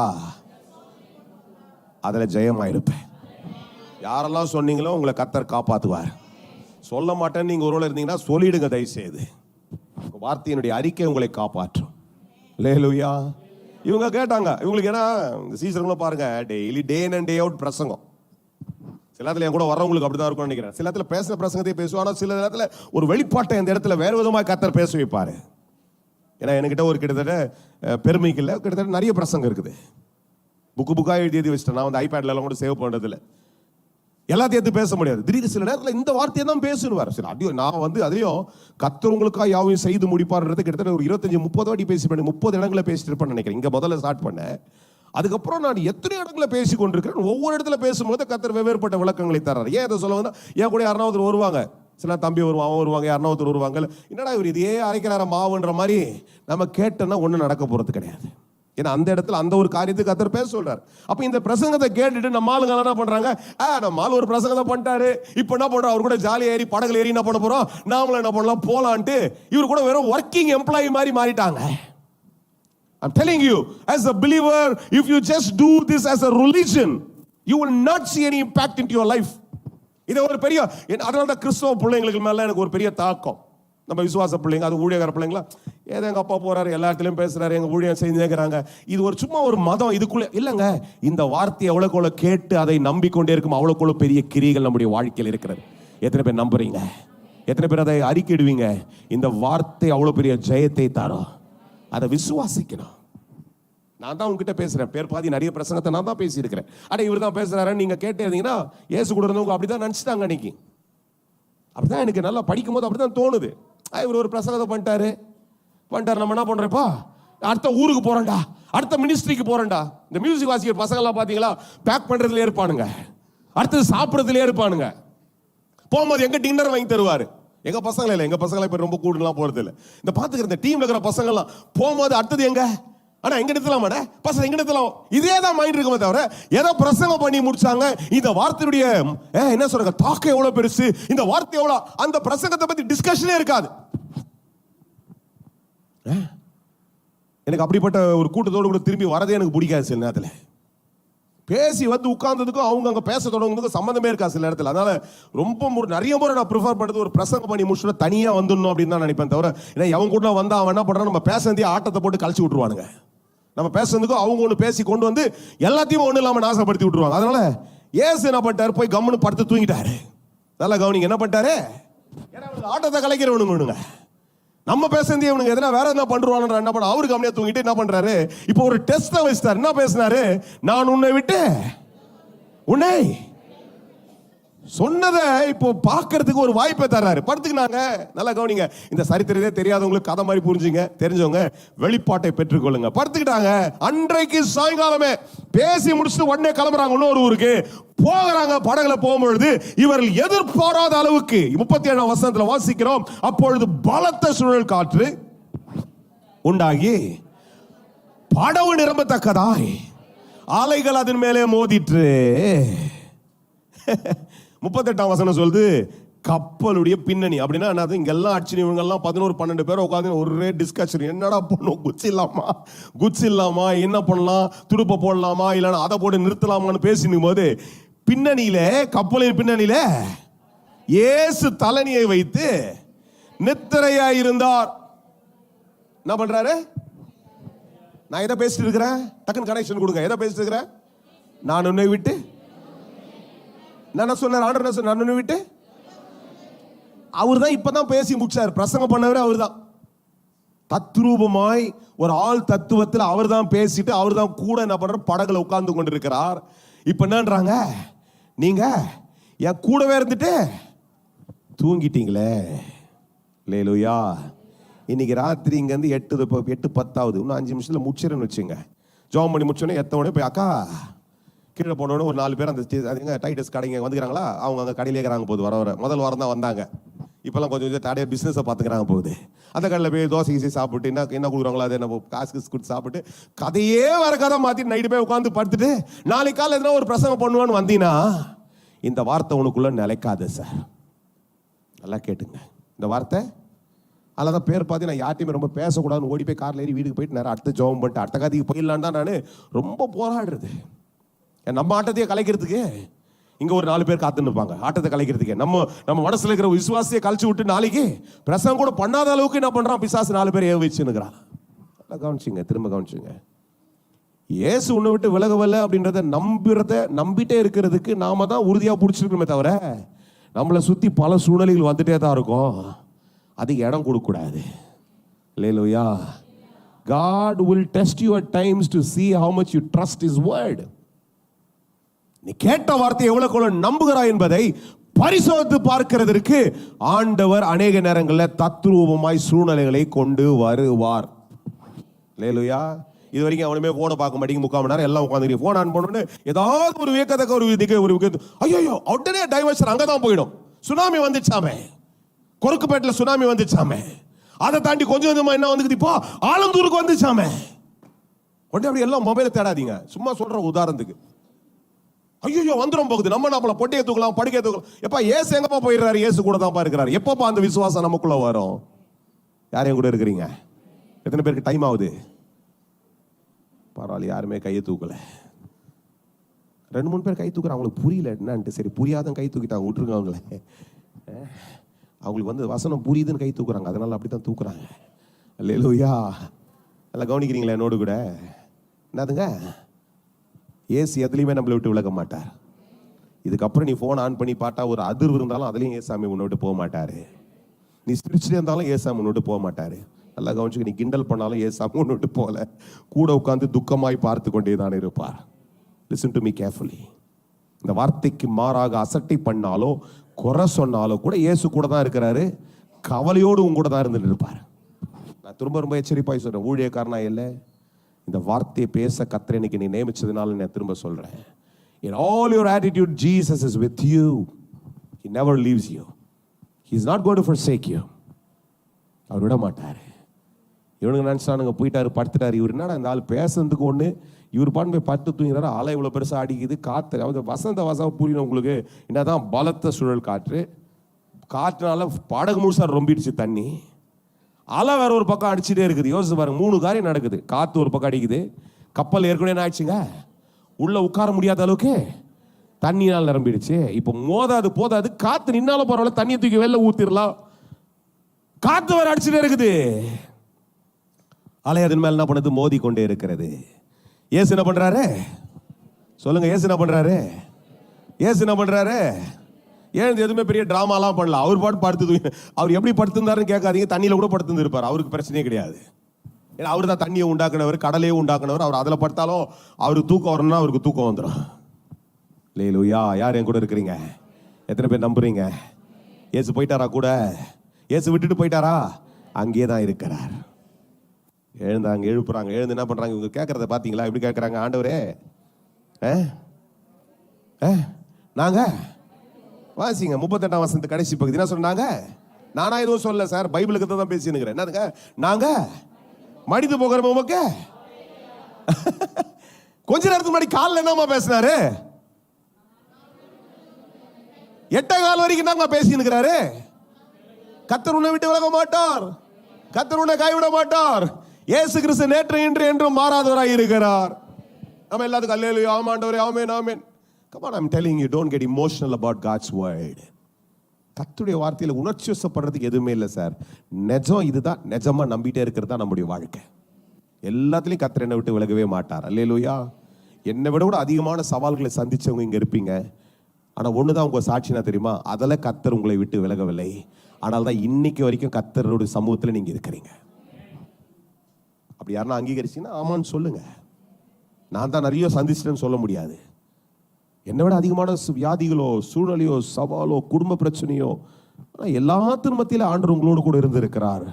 அதுல ஜெயமாயிருப்பேன். யாரெல்லாம் சொன்னீங்களோ உங்களை கர்த்தர் காப்பாத்துவார். சொல்ல மாட்டேன்னு நீங்க ஒருவேளை இருந்தீங்கன்னா சொல்லிடுங்க தயவு செய்து. வார்த்தையினுடைய அறிக்கை உங்களை காப்பாற்றும். அல்லேலூயா. இவங்க கேட்டாங்க, இவங்களுக்கு ஏன்னா சீசர்களும் பாருங்க daily day and day out பிரசங்கம். சில இடத்துல என் கூட வரவங்களுக்கு அப்படிதான் இருக்கும்னு நினைக்கிறேன். சில இடத்துல பேசுற பிரசங்கத்தை பேசுவோம், ஆனால் சில இடத்துல ஒரு வெளிப்பாட்டை இந்த இடத்துல வேற விதமாக கர்த்தர் பேச வைப்பாரு. ஏன்னா என்கிட்ட ஒரு கிட்டத்தட்ட பெருமைக்கு இல்லை, கிட்டத்தட்ட நிறைய பிரசங்கம் இருக்குது. புக்கா எழுதி வச்சுட்டேன். நான் வந்து ஐபேட்ல எல்லாம் கூட சேவ் பண்றதில்ல. எல்லாத்தையும் எடுத்து பேச முடியாது. திடீர்னு சில நேரத்தில் இந்த வார்த்தையை தான் பேசுவார். சரி, அதையும் நான் வந்து அதையும் கர்த்தர் உங்களுக்காக யாவையும் செய்து முடிப்பார்ன்றது கிட்டத்தட்ட ஒரு 25-30 வாட்டி பேசி 30 இடங்களை பேசிட்டு இருப்பேன்னு நினைக்கிறேன். இங்க முதல்ல ஸ்டார்ட் பண்ணேன். அதுக்கப்புறம் நான் எத்தனை இடத்துல பேசி கொண்டிருக்கிறேன். ஒவ்வொரு இடத்துல பேசும்போது கர்த்தர் வெவ்வேறுபட்ட விளக்கங்களை தர்றாரு. ஏன் இதை சொல்ல வந்தா, என் கூட யாருன்னா வருவாங்க, சில தம்பி வருவான், அவன் வருவாங்க, யாருன்னா வருவாங்க. என்னடா இவர் இதையே அரைக்கிறார மாவுன்ற மாதிரி நம்ம கேட்டோன்னா ஒன்றும் நடக்க போறது கிடையாது. ஏன்னா அந்த இடத்துல அந்த ஒரு காரியத்துக்கு கர்த்தர் பேச சொல்றாரு. அப்ப இந்த பிரசங்கத்தை கேட்டுட்டு நம்ம ஆளுங்க என்ன பண்றாங்க, நம்ம ஆள் ஒரு பிரசங்கத்தை பண்ணிட்டாரு, இப்ப என்ன பண்றோம், அவர் கூட ஜாலியா ஏறி படகுல ஏறி என்ன பண்ண போறோம், நாமளும் என்ன பண்ணலாம் போலான்ட்டு இவர் கூட வெறும் ஒர்க்கிங் எம்ப்ளாயி மாதிரி மாறிட்டாங்க. I'm telling you, as a believer, if you just do this as a religion, you will not see any impact into your life. இது ஒரு பெரிய, அதனால தான் கிறிஸ்தவ பிள்ளைங்களுக்கு மேல எனக்கு ஒரு பெரிய தாக்கம். நம்ம விசுவாச பிள்ளைங்க, அது ஊழியக்கார பிள்ளைங்களா, ஏதோ எங்க அப்பா போறாரு, எல்லா இடத்துலயும் பேசுறாரு, எங்க ஊழியம் செஞ்சுக்கிறாங்க, இது ஒரு சும்மா ஒரு மதம், இதுக்குள்ள இல்லைங்க. இந்த வார்த்தையை எவ்வளவுக்குள்ள கேட்டு அதை நம்பிக்கொண்டே இருக்கும் அவ்வளவுக்குள்ள பெரிய கிரிகள் நம்முடைய வாழ்க்கையில் இருக்கிறது. எத்தனை பேர் நம்புறீங்க? எத்தனை பேர் அதை அறிக்கையிடுவீங்க? இந்த வார்த்தை அவ்வளவு பெரிய ஜெயத்தை தரும். அதை விசுவாசிக்கணும். நான் தான் உங்ககிட்ட பேசுறேன், பேர் பாதி நிறைய பிரசங்கத்தை நான் தான் பேசி இருக்கிறேன். அட இவர் தான் பேசுறாரு நீங்க கேட்டே இருந்தீங்கன்னா, இயேசு கூட இருந்தவங்க அப்படிதான் நினைச்சிட்டாங்க. அன்னைக்கு அப்படிதான் எனக்கு நல்லா படிக்கும் போது அப்படிதான் தோணுது. இவர் ஒரு பிரசங்கத்தை பண்ணிட்டாரு, நம்ம என்ன பண்றப்பா, அடுத்த ஊருக்கு போறேன்டா, அடுத்த மினிஸ்ட்ரிக்கு போறேன்டா. இந்த மியூசிக் வாசிக்கிற பசங்க எல்லாம் பாத்தீங்களா, பேக் பண்றதுல இருப்பானுங்க, அடுத்தது சாப்பிடறதுல இருப்பானுங்க. போகும்போது எங்க டின்னர் வாங்கி தருவாரு. எங்க பசங்கள இல்லை, எங்க பசங்களை இப்ப ரொம்ப கூடுதலாம் போறது இல்லை. இந்த பாத்துக்கிற இந்த டீம்ல இருக்கிற பசங்க எல்லாம் போகும்போது அடுத்தது எங்க, ஆனா எங்க நிறுத்தலாம் பசங்க, எங்க நிறுத்தலாம், இதே தான் மைண்ட் இருக்குமே தவிர ஏதோ பிரசங்கம் பண்ணி முடிச்சாங்க. இந்த வார்த்தையுடைய என்ன சொல்றாங்க, தாக்கம் எவ்வளவு பெருசு, இந்த வார்த்தை எவ்வளவு, அந்த பிரசங்கத்தை பத்தி டிஸ்கஷனே இருக்காது. எனக்கு அப்படிப்பட்ட ஒரு கூட்டத்தோடு கூட திரும்பி வரதே எனக்கு பிடிக்காது. சில நேரத்தில் பேசி வந்து உட்கார்ந்ததுக்கும் அவங்க அங்கே பேச தொடங்குறதுக்கும் சம்மந்தமே இருக்கா சில நேரத்தில். அதனால ரொம்ப நிறைய முறை நான் ப்ரிஃபர் பண்ணுறது ஒரு பிரசங்கம் பண்ணி முடிச்சுட்டு தனியாக வந்துடணும் அப்படின்னு தான் நினைப்பேன் தவிர, ஏன்னா அவங்க கூட வந்தால் அவன் என்ன பண்ணுறான், நம்ம பேசுறதே ஆட்டத்தை போட்டு கழிச்சு விட்டுருவானுங்க. நம்ம பேசுறதுக்கும் அவங்க ஒன்று பேசி கொண்டு வந்து எல்லாத்தையும் ஒன்றும் இல்லாமல் நாசப்படுத்தி விட்டுருவாங்க. அதனால ஏசு என்ன பண்ணிட்டாரு, போய் கம்முன்னு படுத்து தூங்கிட்டாரு. நல்லா கவனிங்க, என்ன பண்ணிட்டாரு, ஏன்னா ஆட்டத்தை கலைக்கிறவனுங்க. நம்ம பேசுறதே இவனுங்க எதனா வேற என்ன பண்றான்னு என்ன பண்ண, அவரு கம்மியா தூங்கிட்டு என்ன பண்றாரு, இப்போ ஒரு டெஸ்ட் வச்சிட்டாரு. என்ன பேசினாரு, நான் உன்னை விட்டு உன்னை சொன்னதை இப்போ பார்க்கறதுக்கு ஒரு வாய்ப்பை தர்றாரு. படுத்துக்கினாங்க. நல்லா கவனிங்க, இந்த சரித்திரத்தை தெரியாதவங்களுக்கு கதை மாதிரி புரிஞ்சுங்க, தெரிஞ்சவங்க வெளிப்பாட்டை பெற்றுக்கொள்ளுங்க. படுத்துக்கிட்டாங்க. அன்றைக்கு சாயங்காலமே பேசி முடிச்சுட்டு உடனே கிளம்புறாங்க இன்னொரு ஊருக்கு. போகிறாங்க. படகுல போகும்பொழுது இவர்கள் எதிர்பாராத அளவுக்கு 37ஆம் வசனத்துல வாசிக்கிறோம், அப்பொழுது பலத்த சுழல் காற்று உண்டாகி படகு நிரம்பத்தக்கதாய் அலைகள் அதன் மேலே மோதிற்று. 38ஆம் வசனம் சொல்லுது கப்பலுடைய பின்னணி. அப்படின்னா என்னது? இங்கெல்லாம் அடிச்சு இவங்கெல்லாம் 11-12 பேர் உட்காந்து ஒரே டிஸ்கஷன். என்னடா பண்ணும்? குச்சி இல்லாமா என்ன பண்ணலாம், துடுப்பை போடலாமா இல்லைன்னா அதை போட்டு நிறுத்தலாமான்னு பேசினும் போது பின்னணியில, கப்பலின் பின்னணியில இயேசு தலைனியை வைத்து நித்திரையாயிருந்தார். என்ன பண்றாரு? நான் எதை பேசிட்டு இருக்கிறேன்? டக்குன்னு கனெக்ஷன் கொடுங்க. எதை பேசிட்டு இருக்கிறேன்? நான் உன்னை விட்டு, நான் சொன்னார் ஆண்டவர் என்ன சொன்னார்? நான் உன்னை விட்டு. அவர் தான் இப்பதான் பேசி முடிச்சார். பிரசங்கம் பண்ணவரே அவர் தான். தத்ரூபமாய் ஒரு ஆள் தத்துவத்தில் அவர் தான் பேசிட்டு அவர் தான் கூட என்ன பண்ற படகுல உட்கார்ந்து கொண்டிருக்கிறார். இப்ப என்னன்றாங்க? நீங்க என் கூடவே இருந்துட்டு தூங்கிட்டீங்களே. லேலுயா. இன்னைக்கு ராத்திரி இங்க இருந்து 8:10 இன்னும் 5 நிமிஷத்துல முடிச்சிருன்னு வச்சுங்க. ஜாம் பண்ணி முடிச்சோடனே எத்தோடனே போய் அக்கா கீழே போனோடனே ஒரு 4 பேர் அந்த டைட்டஸ் கடைங்க வந்துக்கிறாங்களா, அவங்க அங்கே கடையிலே இருக்கிறாங்க போகுது. வர முதல் வாரம் தான் வந்தாங்க. இப்போல்லாம் கொஞ்சம் தடையாக பிஸ்னஸை பார்த்துக்கிறாங்க போகுது. அந்த கடையில் போய் தோசை கீசை சாப்பிட்டு என்ன கொடுக்குறாங்களோ அதை நம்ம காசு கொடுத்து சாப்பிட்டு கதையே வர கதை மாற்றி நைட்டு போய் உட்காந்து படுத்துட்டு நாளைக்கு காலை எதுனா ஒரு பிரசங்கம் பண்ணுவான்னு வந்தீங்கன்னா இந்த வார்த்தை உனக்குள்ள நிலைக்காது சார். நல்லா கேட்டுங்க இந்த வார்த்தை. அதில் தான் பேர் பார்த்து நான் யார்ட்டையுமே ரொம்ப பேசக்கூடாதுன்னு ஓடி போய் காரில் ஏறி வீட்டுக்கு போயிட்டு நேரம் அடுத்த ஜெபம் பண்ணிட்டு அடுத்த கதைக்கு போயிடலான்னு தான் நான் ரொம்ப போராடுறது. நம்ம ஆட்டத்தையே கலைக்கிறதுக்கு இங்க ஒரு 4 பேர் காத்துன்னு இருப்பாங்க. ஆட்டத்தை கலைக்கிறதுக்கு நம்ம மனசுல இருக்கிற விசுவாசியை கழிச்சு விட்டு நாளைக்கு பிரசங்கம் கூட பண்ணாத அளவுக்கு என்ன பண்றான் பிசாசு 4 பேர் வச்சுன்னுக்கிறான். கவனிச்சுங்க, திரும்ப கவனிச்சுங்க. இயேசு உன்னை விட்டு விலகவல்ல அப்படின்றத நம்பிட்டே இருக்கிறதுக்கு நாம தான் உறுதியா பிடிச்சிருக்கணுமே தவிர நம்மளை சுத்தி பல சூழ்நிலைகள் வந்துட்டே தான் இருக்கும். அதுக்கு இடம் கொடுக்க கூடாது. அல்லேலூயா. God will test you at times to see how much you trust His word. நீ கேட்ட வார்த்தை எவ்வளவு நம்புகிறாய் என்பதை பரிசோதித்து பார்க்கிறதற்கு ஆண்டவர் அநேக நேரங்களில் தத்ரூபமாய் சூழ்நிலைகளை கொண்டு வருவார். அல்லேலூயா. இது வரைக்கும் அவனுமே போனை பார்க்க மாட்டேங்க 3/4 மணி நேரம் எல்லாம் உட்காந்து போன் ஆன் பண்ணோன்னு ஏதாவது ஒரு வியக்கத்தக்க ஒரு ஐயோ உடனே டைவர்ஷன் அங்கதான் போயிடும். சுனாமி வந்துச்சாமே, கொருக்குப்பேட்டில் சுனாமி வந்துச்சாமே, அதை தாண்டி கொஞ்சம் கொஞ்சமா என்ன வந்துக்குது இப்போ ஆலந்தூருக்கு வந்துச்சாமே. உடனே அப்படி எல்லாம் மொபைலை தேடாதீங்க. சும்மா சொல்ற உதாரணத்துக்கு ஐயோ வந்துடும் போகுது, நம்ம நம்மள பொட்டையை தூக்கலாம் படுக்கையை தூக்கலாம். எப்பா ஏசு எங்கப்பா போயிடுறாரு? ஏசு கூட தான் இருக்கிறாரு. எப்பப்பா அந்த விசுவாசம் நமக்குள்ள வரும்? யாரையும் கூட இருக்கிறீங்க? எத்தனை பேருக்கு டைம் ஆகுது? பரவாயில்ல, யாருமே கையை தூக்கல. 2-3 பேர் கை தூக்குறாங்க. அவங்களுக்கு புரியல என்னன்ட்டு. சரி புரியாத கை தூக்கிட்டாங்க, விட்டுருங்க அவங்கள. அவங்களுக்கு வசனம் புரியுதுன்னு கை தூக்குறாங்க, அதனால அப்படித்தான் தூக்குறாங்க. அல்லேலூயா. எல்லாம் கவனிக்கிறீங்களா என்னோடு கூட? என்னதுங்க? ஏசு எதுலையுமே நம்மளை விட்டு விலக மாட்டார். இதுக்கப்புறம் நீ போன் ஆன் பண்ணி பாட்டா ஒரு அதிர்வு இருந்தாலும் அதுலயும் ஏசாமி உன்னை விட்டு போக மாட்டாரு. நீ சிரிச்சுட்டே இருந்தாலும் ஏசாமி உன்னை விட்டு போக மாட்டாரு. நல்லா கவனிச்சுக்க. நீ கிண்டல் பண்ணாலும் ஏசாமி உன்னை விட்டு போகல. கூட உட்கார்ந்து துக்கமாய் பார்த்து கொண்டே தான் இருப்பார். Listen to me carefully. இந்த வார்த்தைக்கு மாறாக அசட்டை பண்ணாலோ குறை சொன்னாலோ கூட இயேசு கூட தான் இருக்கிறாரு. கவலையோடு உங்க கூட தான் இருந்துட்டு இருப்பார். நான் ரொம்ப எச்சரிப்பாய் சொல்றேன். ஊழியக்காரனா இல்லை, இந்த வார்த்தையை பேச கர்த்தர் இன்னைக்கு நீ நியமிச்சதுனால நான் திரும்ப சொல்றேன். In all your attitude, Jesus is with you. He never leaves you. He is not going to forsake you. அவர் விட மாட்டாரு. இவனுங்க நினைச்சானுங்க போயிட்டாரு படுத்துட்டாரு. இவர் என்னடா இந்த ஆள் பேசுறதுக்கு ஒண்ணு, இவர் பாட்டு போய் படுத்து தூங்கிறாரு. அலை இவ்வளவு பெருசா அடிக்குது, காத்து வசந்த வசம் புரியணும் உங்களுக்கு. என்னதான் பலத்த சுழல் காற்று, காற்றுனால படகு முழுசா ரொம்பிடுச்சு தண்ணி. அலை வேற ஒரு பக்கம் அடிச்சுட்டே இருக்குது. யோசிச்சு பாருங்க, 3 காரியம் நடக்குது. காத்து ஒரு பக்கம் அடிக்குது, கப்பல் ஏற்கனவே என்ன ஆயிடுச்சுங்க, உள்ள உட்கார முடியாத அளவுக்கு தண்ணியால் நிரம்பிடுச்சு. இப்ப போதாது, காத்து நின்னாலும் பரவாயில்ல, தண்ணியை தூக்கி வெளில ஊத்திரலாம். காத்து வேற அடிச்சுட்டே இருக்குது. அலை அதன் மேல என்ன பண்ணுது? மோதி கொண்டே இருக்கிறது. ஏசு என்ன பண்றாரு? சொல்லுங்க. ஏசு என்ன பண்றாரு? ஏன் எதுவுமே பெரிய டிராமாலாம் பண்ணல. அவர் பாட்டு படுத்து, அவர் எப்படி படுத்திருந்தாருன்னு கேட்காதீங்க. தண்ணியில கூட படுத்து இருப்பார். அவருக்கு பிரச்சனையே கிடையாது. ஏன்னா அவர் தான் தண்ணியை உண்டாக்குனவர், கடலையே உண்டாக்குனவர். அவர் அதில் படுத்தாலும் அவருக்கு தூக்கம் வரணும்னா அவருக்கு தூக்கம் வந்துடும். லேலூயா. யார் என் கூட இருக்கிறீங்க? எத்தனை பேர் நம்புறீங்க? ஏசு போயிட்டாரா கூட? ஏசு விட்டுட்டு போயிட்டாரா? அங்கேயே தான் இருக்கிறார். எழுந்தாங்க, எழுப்புறாங்க. எழுந்து என்ன பண்றாங்க? இவங்க கேட்கறத பாத்தீங்களா? எப்படி கேட்கறாங்க? ஆண்டவரே நாங்க வாசிங்க 38ஆம் வசனத்து கடைசி பகுதி என்ன சொன்னாங்க? நானா எதுவும் சொல்ல சார், பைபிளுக்கு தான் பேசினுக்கிறேன். என்னதுங்க? நாங்க மடித்து போகிறோம் உமக்கு. கொஞ்ச நேரத்துக்கு முன்னாடி காலில் என்னமா பேசினாரு? 8:15 வரைக்கும் தாங்க பேசினுக்கிறாரு. கர்த்தர் உன்னை விட்டு விலக மாட்டார், கர்த்தர் உன்னை கைவிட மாட்டார். இயேசு கிறிஸ்து நேற்று இன்று என்றும் மாறாதவராய் இருக்கிறார். நம்ம எல்லாத்துக்கும் அல்லேலூயா, ஆமாண்டவரே, ஆமென் ஆமென். Come on, I'm telling you, don't get emotional about God's word. கர்த்தருடைய வார்த்தையில உணர்ச்சி வசப்படுறதுக்கு எதுவுமே இல்லை சார். நிஜம் இதுதான், நிஜமா நம்பிட்டே இருக்கிறது தான் நம்முடைய வாழ்க்கை. எல்லாத்துலயும் கர்த்தர் என்னை விட்டு விலகவே மாட்டார். அல்லேலூயா. என்னை விட கூட அதிகமான சவால்களை சந்திச்சவங்க இங்க இருப்பீங்க. ஆனா ஒண்ணுதான் உங்க சாட்சினா தெரியுமா? அதில் கர்த்தர் உங்களை விட்டு விலகவில்லை. ஆனால் தான் இன்னைக்கு வரைக்கும் கர்த்தருடைய சமூகத்தில் நீங்க இருக்கிறீங்க. அப்படி யாருன்னா அங்கீகரிச்சீங்கன்னா ஆமான்னு சொல்லுங்க. நான் தான் நிறைய சந்திச்சிட்டேன்னு சொல்ல முடியாது. என்னை விட அதிகமான வியாதிகளோ, சூழ்நிலையோ, சவாலோ, குடும்ப பிரச்சனையோ, எல்லாத்தின் மத்தியில ஆண்டவர் உங்களோடு கூட இருந்து இருக்கிறார்.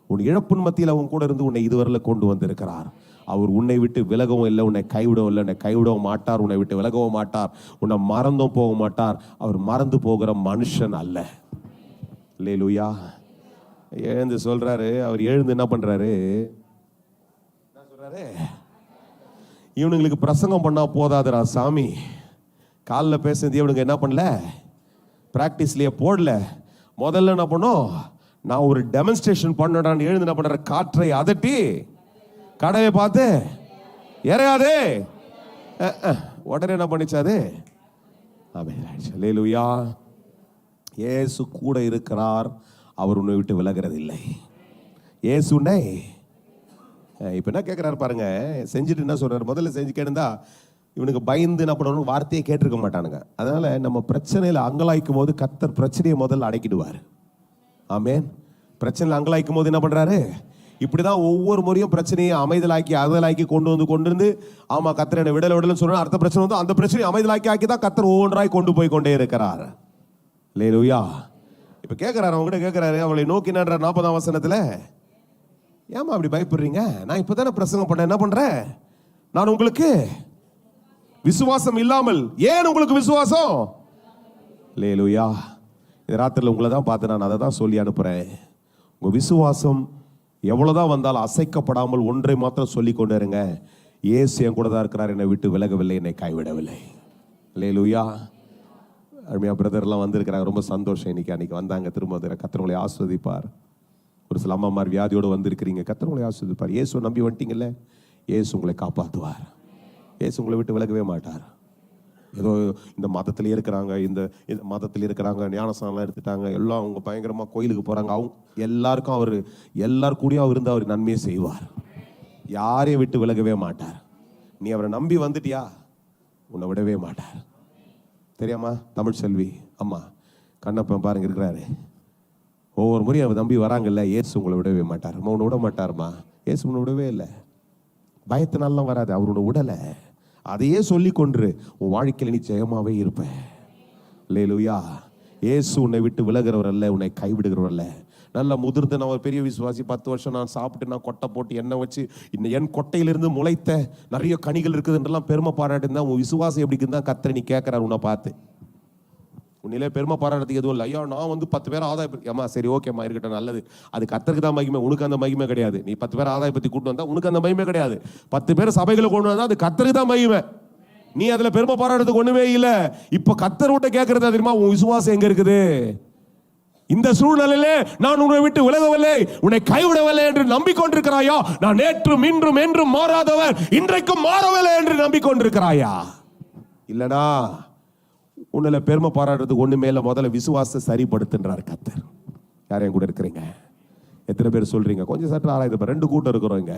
உன் இழப்பின் மத்தியில் அவன் கூட இருந்து உன்னை இதுவரையில கொண்டு வந்திருக்கிறார். அவர் உன்னை விட்டு விலகவும் இல்லை, உன்னை கைவிடவும் இல்லை, உன்னை கைவிடவும் மாட்டார், உன்னை விட்டு விலகவும் மாட்டார், உன்னை மறந்தும் போக மாட்டார். அவர் மறந்து போகிற மனுஷன் அல்ல. அல்லேலூயா. எழுந்து சொல்றாரு. அவர் எழுந்து என்ன பண்றாரு? என்ன சொல்றாரு? இவனுங்களுக்கு பிரசங்கம் பண்ணா போதாதுரா சாமி, காலில் பேசுறது இவனுங்க என்ன பண்ணல, பிராக்டிஸ்லயே போடல. முதல்ல என்ன பண்ணும், நான் ஒரு டெமான்ஸ்ட்ரேஷன் பண்ணடான்னு எழுந்து என்ன பண்ற, காற்றை அதட்டி கடையை பார்த்து எறையாதே, உடனே என்ன பண்ணிச்சாது? அல்லேலூயா. இயேசு கூட இருக்கிறார். அவர் உன்னை விட்டு விலகிறது இல்லை. இயேசு உன்னை இப்ப என்ன கேட்கிறாரு பாருங்க. செஞ்சுட்டு என்ன சொல்றாரு? முதல்ல செஞ்சு கேட்டுந்தா இவனுக்கு பயந்து என்ன பண்ணணும், வார்த்தையை கேட்டிருக்க மாட்டானுங்க. அதனால நம்ம பிரச்சனையில அங்கலாய்க்கும் போது கர்த்தர் பிரச்சனையை முதல்ல அடக்கிடுவார். ஆமென். பிரச்சனையில் அங்கலாய்க்கும் போது என்ன பண்றாரு? இப்படிதான் ஒவ்வொரு முறையும் பிரச்சனையை அமைதலாக்கி அதலாக்கி கொண்டு வந்து ஆமா கர்த்தர் என்னை விடலன்னு சொன்னா அடுத்த பிரச்சனை வந்து அந்த பிரச்சனையை அமைதலாக்கி ஆக்கி தான் கர்த்தர் ஒவ்வொன்றாய் கொண்டு போய் கொண்டே இருக்கிறார். அல்லேலூயா. இப்ப கேட்கிறாரு, அவங்க கிட்ட கேட்கிறாரு, அவளை நோக்கி நன்ற 40ஆம் வசனத்துல, ஏமா அப்படி பயப்படுறீங்க? நான் இப்பதானே பிரசங்கம் பண்ண, என்ன பண்றேன் நான்? உங்களுக்கு விசுவாசம் இல்லாமல். ஏன் உங்களுக்கு விசுவாசம்? அல்லேலூயா. இந்த ராத்திரில உங்களை தான் பார்த்து நான் அதை தான் சொல்லி அனுப்புறேன். உங்க விசுவாசம் எவ்வளவுதான் வந்தாலும் அசைக்கப்படாமல் ஒன்றை மாத்திரம் சொல்லி கொண்டு இருங்க, இயேசு என் கூட தான் இருக்கிறார், என்னை விட்டு விலகவில்லை, என்னை கைவிடவில்லை. அல்லேலூயா. அருமையா பிரதர்லாம் வந்திருக்கிறாங்க, ரொம்ப சந்தோஷம். அன்னைக்கு வந்தாங்க, திரும்ப கர்த்தர் உங்களை ஆஸ்வதிப்பார். ஒரு சில அம்மாமார் வியாதியோடு வந்திருக்கிறீங்க, கர்த்தர் உங்களை ஆஸ்வதிப்பார். இயேசு நம்பி வந்துட்டீங்கல்ல, இயேசு உங்களை காப்பாற்றுவார். இயேசு உங்களை விட்டு விலகவே மாட்டார். ஏதோ இந்த மதத்தில் இருக்கிறாங்க, இந்த மதத்தில் இருக்கிறாங்க, ஞானஸ்தானம்லாம் எடுத்துட்டாங்க, எல்லாம் அவங்க பயங்கரமாக கோயிலுக்கு போகிறாங்க, அவங்க எல்லாருக்கும் அவர் எல்லார் கூடயும் அவர் இருந்து அவர் நன்மையை செய்வார். யாரையும் விட்டு விலகவே மாட்டார். நீ அவரை நம்பி வந்துட்டியா, உன்னை விடவே மாட்டார். தெரியாமா? தமிழ் செல்வி அம்மா கண்ணப்பன் பாருங்க இருக்கிறாரு. ஒவ்வொரு முறையும் அவர் நம்பி வராங்கல்ல, இயேசு உங்களை விடவே மாட்டார். உன்னை விட மாட்டாருமா, இயேசு உன்னை விடவே இல்லை. பயத்தினாலாம் வராது, அவர் உன்னை விடலை. அதையே சொல்லி கொன்று உன் வாழ்க்கையில் நீ ஜெயமாவே இருப்ப. அல்லேலூயா. இயேசு உன்னை விட்டு விலகிறவர் அல்ல, உன்னை கைவிடுகிறவர் அல்ல. நல்ல முதிர்ந்து, நான் ஒரு பெரிய விசுவாசி, 10 வருஷம் நான் சாப்பிட்டு நான் கொட்டை போட்டு எண்ணெய் வச்சு என் கொட்டையிலிருந்து முளைத்த நிறைய கனிகள் இருக்குதுன்றலாம் பெருமை பாராட்டிருந்தா உன் விசுவாசம் எப்படிக்குன்னு தான் கர்த்தர் நீ கேட்கிறார். உன்னை பார்த்து உன்னிலே பெருமை பாராட்டுறதுக்கு எதுவும் இல்லை. ஐயா நான் வந்து 10 பேர் ஆதாயம், ஏமா சரி ஓகேம்மா இருக்கட்டும், நல்லது, அது கர்த்தருக்கு தான் மகிமை, உனக்கு அந்த மகிமை கிடையாது. நீ 10 பேர் ஆதாய பத்தி கூட்டு வந்தா உனக்கு அந்த மகிமை கிடையாது. 10 பேர் சபைகளை கொண்டு வந்தா அது கர்த்தருக்கு தான் மகிமை. நீ அதுல பெருமை பாராட்டுறதுக்கு ஒண்ணுமே இல்லை. இப்ப கர்த்தர் விட்ட கேட்கறதா தெரியுமா, உன் விசுவாசம் எங்க இருக்குது? இந்த சூழ்நிலையிலே நான் உன்னை விட்டு விலகவில்லை, உன்னை கைவிடவில்லை என்று நம்பிக்கொண்டிருக்கிறாயா? நான் நேற்றும் இன்றும் என்றும் மாறாதவர், இன்றைக்கும் மாறவில்லை என்று நம்பிக்கொண்டிருக்கிறாயா? இல்லடா, உன்னில பெருமை பாராட்டுறதுக்கு ஒண்ணு மேல முதல்ல விசுவாசத்தை சரிப்படுத்துன்றார் கர்த்தர். யாரையும் கூட இருக்கிறீங்க? எத்தனை பேர் சொல்றீங்க? கொஞ்சம் சற்று ஆராய்ந்து. 2 கூட்டம் இருக்கிறோம் இங்க.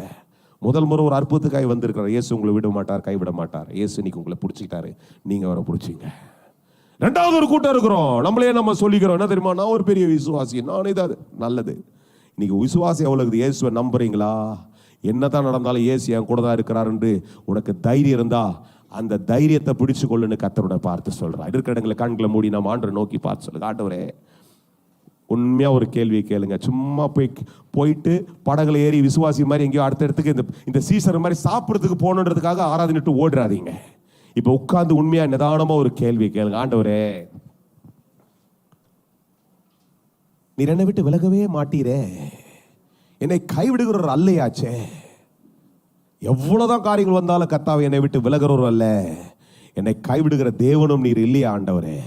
முதல் முறை ஒரு அற்புதத்துக்காய் வந்திருக்கிறார். இயேசு உங்களை விட மாட்டார், கைவிட மாட்டார். இயேசு இன்னைக்கு உங்களை பிடிச்சிக்கிட்டாரு, நீங்க அவரை பிடிச்சிங்க. 2வது ஒரு கூட்டம் இருக்கிறோம். நம்மளே நம்ம சொல்லிக்கிறோம், என்ன தெரியுமா, நான் ஒரு பெரிய விசுவாசி, நானே தான். நல்லது. இன்னைக்கு விசுவாசி எவ்வளவு? இயேசுவை நம்புறீங்களா? என்னதான் நடந்தாலும் இயேசு என் கூட தான் இருக்கிறார் என்று உனக்கு தைரியம் இருந்தா அந்த தைரியத்தை பிடிச்சு கொள்ளுன்னு கர்த்தரோட பார்த்து சொல்றார். இருக்கிற இடங்களை கண்களை மூடி நம்ம ஆண்டவரை நோக்கி பார்த்து சொல்லுங்க, ஆண்டவரே உண்மையா ஒரு கேள்வியை கேளுங்க. சும்மா போயிட்டு படகுல ஏறி விசுவாசி மாதிரி எங்கேயோ அடுத்த இடத்துக்கு இந்த சீசர் மாதிரி சாப்பிட்றதுக்கு போகணுன்றதுக்காக ஆராதனைட்டு ஓடுறாதீங்க. இப்ப உட்கார்ந்து உண்மையா நிதானமா ஒரு கேள்வி கேளுங்க. ஆண்டவரே நீர் என்னை விட்டு விலகவே மாட்டீரே, என்னை கைவிடுகிறவர் அல்லையாச்சே, எவ்வளவுதான் காரியங்கள் வந்தாலும் கர்த்தாவே என்னை விட்டு விலகிறவர் அல்ல, என்னை கைவிடுகிற தேவனும் நீர் இல்லையா ஆண்டவரே.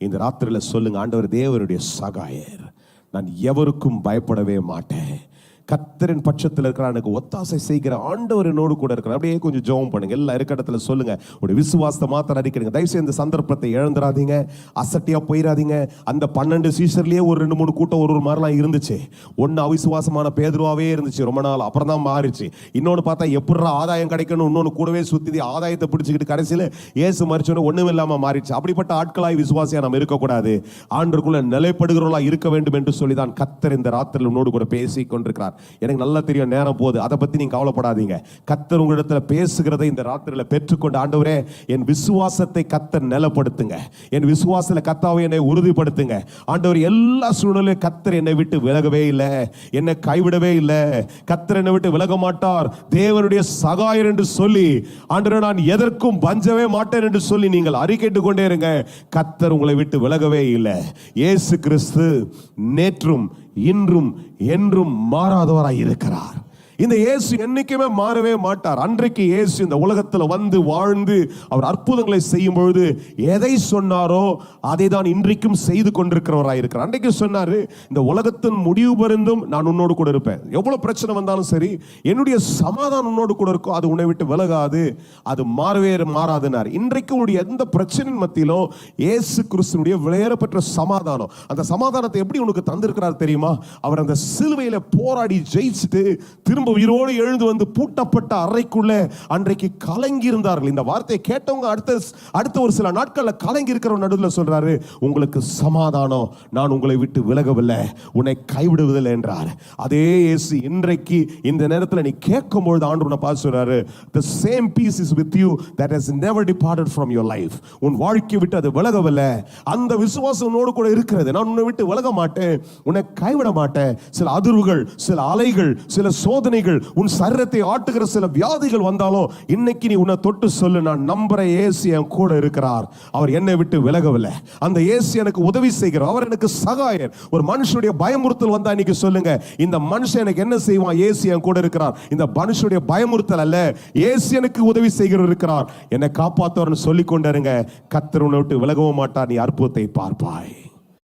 இந்த ராத்திரியில சொல்லுங்க, ஆண்டவர் தேவனுடைய சகாயர், நான் எவருக்கும் பயப்படவே மாட்டேன். கர்த்தரின் பட்சத்தில் இருக்கிறார், எனக்கு ஒத்தாசை செய்கிற ஆண்டவர் என்னோடு கூட இருக்கிறார். அப்படியே கொஞ்சம் ஜெபம் பண்ணுங்க. எல்லா இருக்க இடத்துல சொல்லுங்க, ஒரு விசுவாசத்தை மாத்திரம் அறிக்கிறீங்க. தயவுசெய்து இந்த சந்தர்ப்பத்தை இழந்துடாதீங்க, அசட்டியா போயிடாதீங்க. அந்த 12 சீஷர்லயே ஒரு 2-3 கூட்டம் ஒரு மாதிரிலாம் இருந்துச்சு. ஒன்னு அவிசுவாசமான பேதுருவாவே இருந்துச்சு ரொம்ப நாள், அப்புறம் தான் மாறிச்சு. இன்னொன்னு பார்த்தா எப்படா ஆதாயம் கிடைக்கணும், இன்னொன்னு கூடவே சுத்தி ஆதாயத்தை பிடிச்சிக்கிட்டு கடைசியில் இயேசு மரிச்சோன்னு ஒண்ணும் இல்லாம மாறிச்சு. அப்படிப்பட்ட ஆட்களாய் விசுவாசியா நம்ம இருக்கக்கூடாது, ஆண்டவருக்குள்ள நிலைப்படுகிறவர்களா இருக்க வேண்டும் என்று சொல்லிதான் கர்த்தர் இந்த ராத்திரியில் உன்னோடு கூட பேசி கொண்டிருக்கிறார். எனக்கு நல்லா தெரியும் நேரம் போகுது, அதை பத்தி நீங்க கவலைப்படாதீங்க. கர்த்தர் உங்களிடத்துல பேசுகிறதை இந்த ராத்திரியில பெற்றுக்கொண்டு, ஆண்டவரே என் விசுவாசத்தை கர்த்தர் நிலைப்படுத்துங்க, என் விசுவாசத்துல கர்த்தாவே என்னை உறுதிப்படுத்துங்க. ஆண்டவர் எல்லா சூழ்நிலையும் கர்த்தர் என்னை விட்டு விலகவே இல்லை, என்னை கைவிடவே இல்லை, கர்த்தர் என்னை விட்டு விலக மாட்டார், தேவனுடைய சகாயர் என்று சொல்லி, ஆண்டவரே நான் எதற்கும் பஞ்சவே மாட்டேன் என்று சொல்லி நீங்கள் அறிக்கையிட்டு கொண்டே இருங்க. கர்த்தர் உங்களை விட்டு விலகவே இல்லை. இயேசு கிறிஸ்து நேற்றும் இன்றும் என்றும் மாறாதவராய் இருக்கிறார். இந்த இயேசு என்னைக்குமே மாறவே மாட்டார். அன்றைக்கு இயேசு இந்த உலகத்தில் வந்து வாழ்ந்து அவர் அற்புதங்களை செய்யும் பொழுது எதை சொன்னாரோ அதை தான் இன்றைக்கும் செய்து கொண்டிருக்கிறவராய் இருக்கிறார். அன்றைக்கு சொன்னாரு, இந்த உலகத்தின் முடிவு பரிந்தும் நான் உன்னோடு கூட இருப்பேன், எவ்வளவு பிரச்சனை வந்தாலும் சரி என்னுடைய சமாதானம் உன்னோடு கூட இருக்கும், அது உன்னை விட்டு விலகாது, அது மாறவே மாறாதுனார். இன்றைக்கு உன்னுடைய எந்த பிரச்சனையின் மத்தியிலும் இயேசு கிறிஸ்துனுடைய விலையேறப்பெற்ற சமாதானம், அந்த சமாதானத்தை எப்படி உனக்கு தந்திருக்கிறார் தெரியுமா? அவர் அந்த சிலுவையில போராடி ஜெயிச்சுட்டு திரும்ப உயிரோடு எழுந்து வந்து பூட்டப்பட்ட அறைக்குள்ள அன்றைக்கு கலங்கி இருந்தார்கள். இந்த வார்த்தையை கேட்டவங்க அடுத்த ஒரு சில நாட்கள்ல கலங்கி இருக்கிற நடுவில் சொல்றாரு, உங்களுக்கு சமாதானம், நான் உங்களை விட்டு விலகவில்லை, உன்னை கைவிடுவதில்லை என்றார். அதே இயேசு இன்றைக்கு இந்த நேரத்தில் நீ கேட்கும் பொழுது ஆண்டவர் உன்னை பார்த்து சொல்றாரு, the same peace is with you that has never departed from your life. உன் வாழ்க்கையை விட்டு அது விலகவில்லை, அந்த விசுவாசம் உன்னோடு கூட இருக்கிறது. நான் உன்னை விட்டு விலக மாட்டேன், உன்னை கைவிட மாட்டேன். சில அதிர்வுகள், சில அலைகள், சில சோதனை, உன் சரீரத்தை ஆட்டுகிற சில வியாதிகள் வந்தாலும் இன்னைக்கு நீ உன்னை தொட்டு சொல்லு, நான் நம்புற இயேசு என் கூட இருக்கிறார், அவர் என்னை விட்டு விலகவில்லை, அந்த இயேசு எனக்கு உதவி செய்கிறார், அவர் எனக்கு சகாயர். ஒரு மனுஷனுடைய பயமுறுத்தல் வந்தா இன்னைக்கு சொல்லுங்க, இந்த மனுஷன் எனக்கு என்ன செய்வான், இயேசு என் கூட இருக்கிறார். இந்த மனுஷனுடைய பயமுறுத்தல் அல்ல, இயேசு எனக்கு உதவி செய்கிறவர் இருக்கிறார், என்னை காப்பாத்துவார்னு சொல்லிக் கொண்டிருங்க. கர்த்தர் உன்னை விட்டு விலகவும் மாட்டார், நீ அற்புதத்தை பார்ப்பாய்.